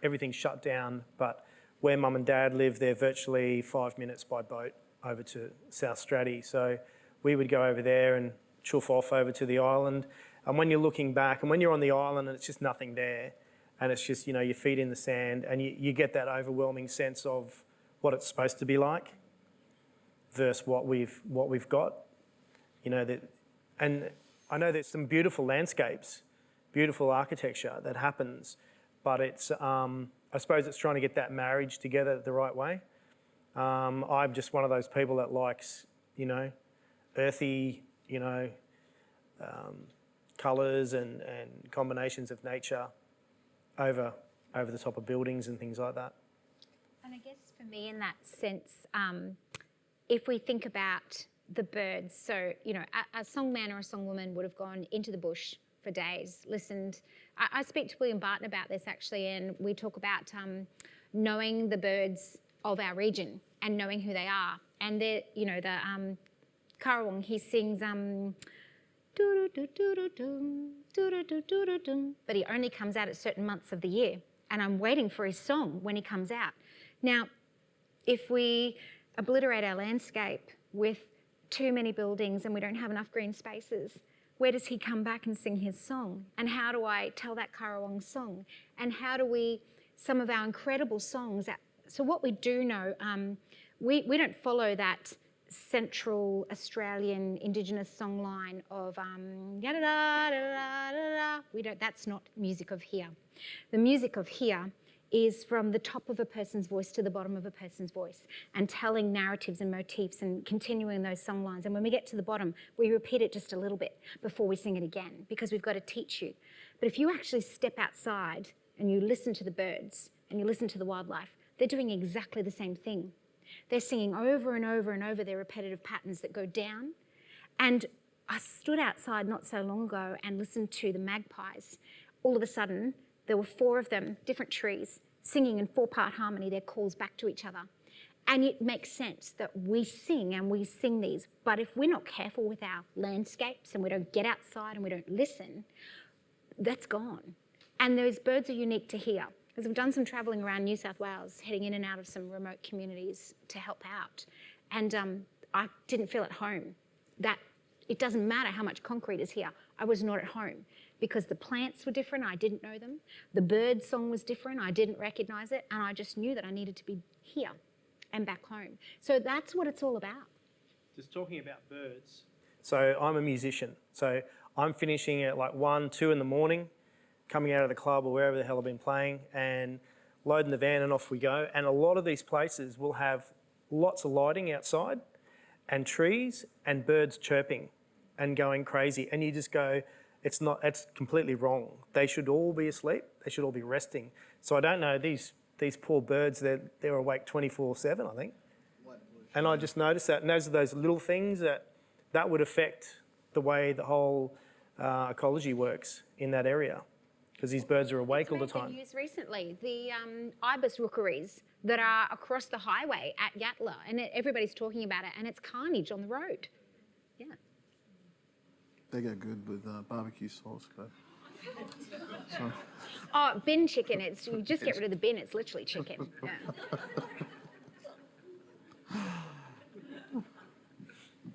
everything's shut down, but where Mum and Dad live, they're virtually 5 minutes by boat over to South Straddie. So we would go over there and chuff off over to the island. And when you're looking back and when you're on the island and it's just nothing there and it's just, your feet in the sand and you get that overwhelming sense of what it's supposed to be like versus what we've got, and I know there's some beautiful landscapes, beautiful architecture that happens, but it's, I suppose it's trying to get that marriage together the right way. I'm just one of those people that likes, earthy, colours and combinations of nature over the top of buildings and things like that. And I guess for me in that sense, if we think about the birds, so, a songman or a songwoman would have gone into the bush for days, listened. I speak to William Barton about this actually, and we talk about knowing the birds of our region and knowing who they are. And the Karawong, he sings but he only comes out at certain months of the year. And I'm waiting for his song when he comes out. Now, if we obliterate our landscape with too many buildings and we don't have enough green spaces, where does he come back and sing his song? And how do I tell that Karawong song? And how do we, some of our incredible songs, so what we do know, we don't follow that Central Australian Indigenous songline of we don't, that's not music of here. The music of here is from the top of a person's voice to the bottom of a person's voice and telling narratives and motifs and continuing those song lines. And when we get to the bottom, we repeat it just a little bit before we sing it again because we've got to teach you. But if you actually step outside and you listen to the birds and you listen to the wildlife, they're doing exactly the same thing. They're singing over and over and over their repetitive patterns that go down. And I stood outside not so long ago and listened to the magpies. All of a sudden, there were 4 of them, different trees, singing in 4-part harmony their calls back to each other. And it makes sense that we sing these. But if we're not careful with our landscapes and we don't get outside and we don't listen, that's gone. And those birds are unique to here. Because I've done some travelling around New South Wales, heading in and out of some remote communities to help out. And I didn't feel at home. That it doesn't matter how much concrete is here. I was not at home because the plants were different. I didn't know them. The bird song was different. I didn't recognise it. And I just knew that I needed to be here and back home. So that's what it's all about. Just talking about birds. So I'm a musician. So I'm finishing at like 1, 2 in the morning, coming out of the club or wherever the hell I've been playing and loading the van and off we go. And a lot of these places will have lots of lighting outside and trees and birds chirping and going crazy. And you just go, it's completely wrong. They should all be asleep. They should all be resting. So I don't know, these poor birds, they're awake 24/7, I think. And I just noticed that. And those are those little things that would affect the way the whole ecology works in that area. Because these birds are awake all the time. The news recently, the ibis rookeries that are across the highway at Yatala, and everybody's talking about it, and it's carnage on the road. Yeah. They go good with barbecue sauce, though. So. Oh, bin chicken. You just get rid of the bin. It's literally chicken. Yeah.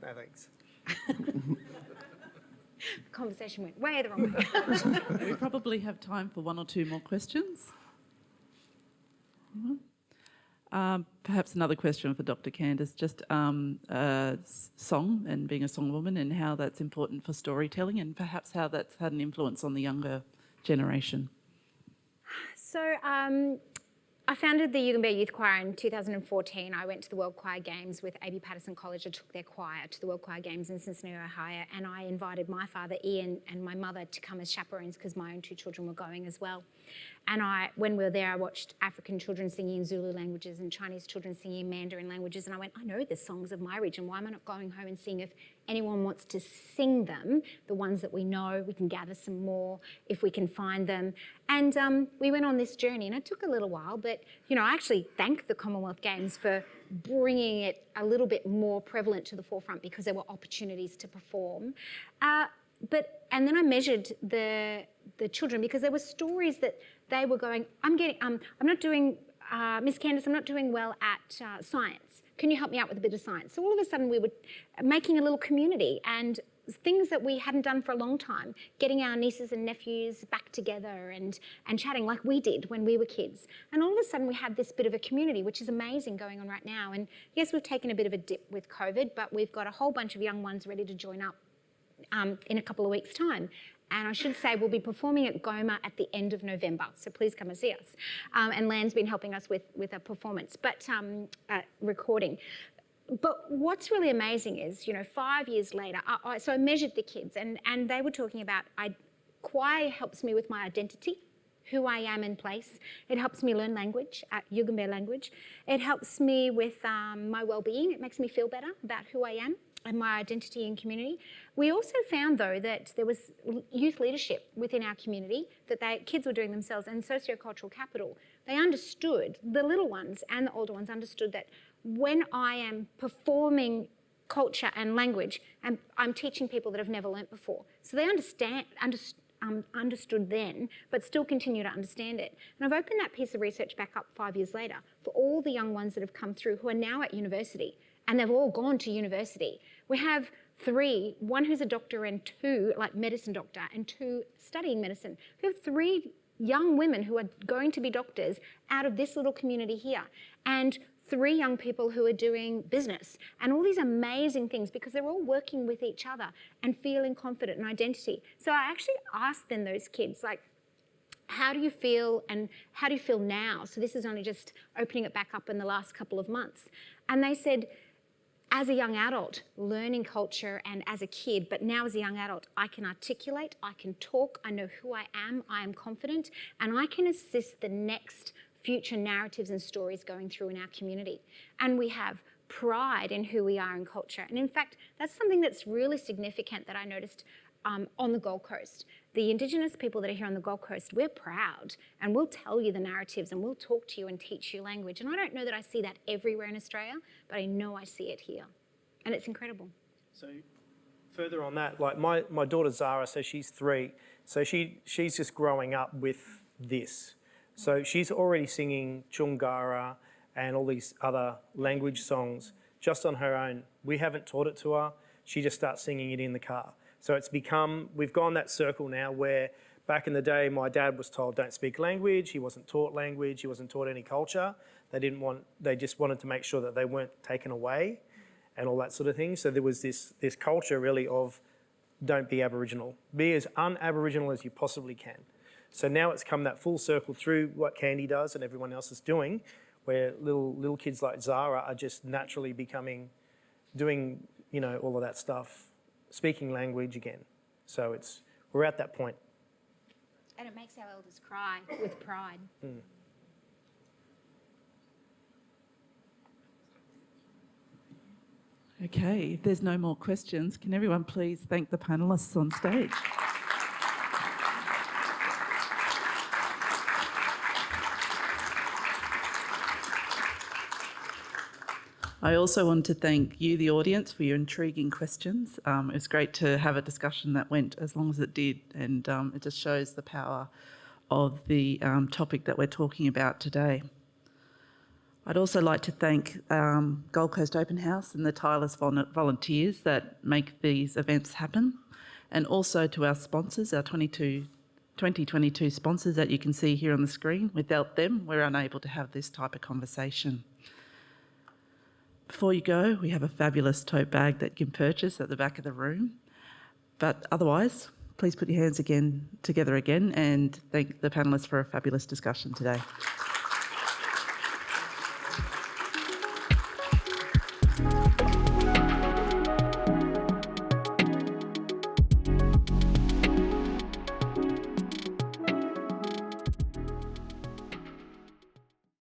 No thanks. The conversation went way the wrong way. We probably have time for 1 or 2 more questions. Perhaps another question for Dr. Candice, just song and being a songwoman and how that's important for storytelling and perhaps how that's had an influence on the younger generation. So I founded the Yugambeh Youth Choir in 2014. I went to the World Choir Games with A.B. Patterson College. I took their choir to the World Choir Games in Cincinnati, Ohio, and I invited my father, Ian, and my mother to come as chaperones because my own 2 children were going as well. And when we were there, I watched African children singing in Zulu languages and Chinese children singing in Mandarin languages, and I went, I know the songs of my region. Why am I not going home and seeing if anyone wants to sing them, the ones that we know? We can gather some more if we can find them. And we went on this journey, and it took a little while, but I actually thank the Commonwealth Games for bringing it a little bit more prevalent to the forefront because there were opportunities to perform. And then I measured the children, because there were stories that they were going, I'm not doing, Miss Candice, I'm not doing well at science. Can you help me out with a bit of science? So all of a sudden we were making a little community, and things that we hadn't done for a long time, getting our nieces and nephews back together and chatting like we did when we were kids. And all of a sudden we had this bit of a community, which is amazing, going on right now. And yes, we've taken a bit of a dip with COVID, but we've got a whole bunch of young ones ready to join up in a couple of weeks' time. And I should say we'll be performing at Goma at the end of November, so please come and see us. And Lan's been helping us with a performance, but recording. But what's really amazing is, 5 years later, so I measured the kids, and they were talking about, choir helps me with my identity, who I am in place. It helps me learn language, Yugambeh language. It helps me with my well-being. It makes me feel better about who I am and my identity and community. We also found, though, that there was youth leadership within our community, that kids were doing themselves, and sociocultural capital. They understood, the little ones and the older ones understood that when I am performing culture and language, and I'm teaching people that have never learnt before. So they understood then, but still continue to understand it. And I've opened that piece of research back up 5 years later for all the young ones that have come through who are now at university, and they've all gone to university. We have 3, one who's a doctor and 2, like medicine doctor, and 2 studying medicine. We have 3 young women who are going to be doctors out of this little community here, and 3 young people who are doing business, and all these amazing things, because they're all working with each other and feeling confident in identity. So I actually asked then those kids, like, how do you feel, and how do you feel now? So this is only just opening it back up in the last couple of months. And they said, as a young adult, learning culture, and as a kid, but now as a young adult, I can articulate, I can talk, I know who I am confident, and I can assist the next future narratives and stories going through in our community. And we have pride in who we are in culture. And in fact, that's something that's really significant that I noticed on the Gold Coast. The Indigenous people that are here on the Gold Coast, we're proud, and we'll tell you the narratives, and we'll talk to you and teach you language. And I don't know that I see that everywhere in Australia, but I know I see it here. And it's incredible. So further on that, like my daughter Zara, so she's 3, so she's just growing up with this. So she's already singing Chungara and all these other language songs just on her own. We haven't taught it to her. She just starts singing it in the car. So it's become, we've gone that circle now where back in the day, my dad was told don't speak language. He wasn't taught language. He wasn't taught any culture. They just wanted to make sure that they weren't taken away and all that sort of thing. So there was this culture really of don't be Aboriginal. Be as un-Aboriginal as you possibly can. So now it's come that full circle through what Candy does and everyone else is doing, where little kids like Zara are just naturally doing, all of that stuff, speaking language again. So we're at that point. And it makes our elders cry with pride. Mm. Okay, if there's no more questions, can everyone please thank the panellists on stage? I also want to thank you, the audience, for your intriguing questions. It was great to have a discussion that went as long as it did, and it just shows the power of the topic that we're talking about today. I'd also like to thank Gold Coast Open House and the tireless volunteers that make these events happen, and also to our sponsors, our 2022 sponsors that you can see here on the screen. Without them, we're unable to have this type of conversation. Before you go, we have a fabulous tote bag that you can purchase at the back of the room. But otherwise, please put your hands together again and thank the panellists for a fabulous discussion today.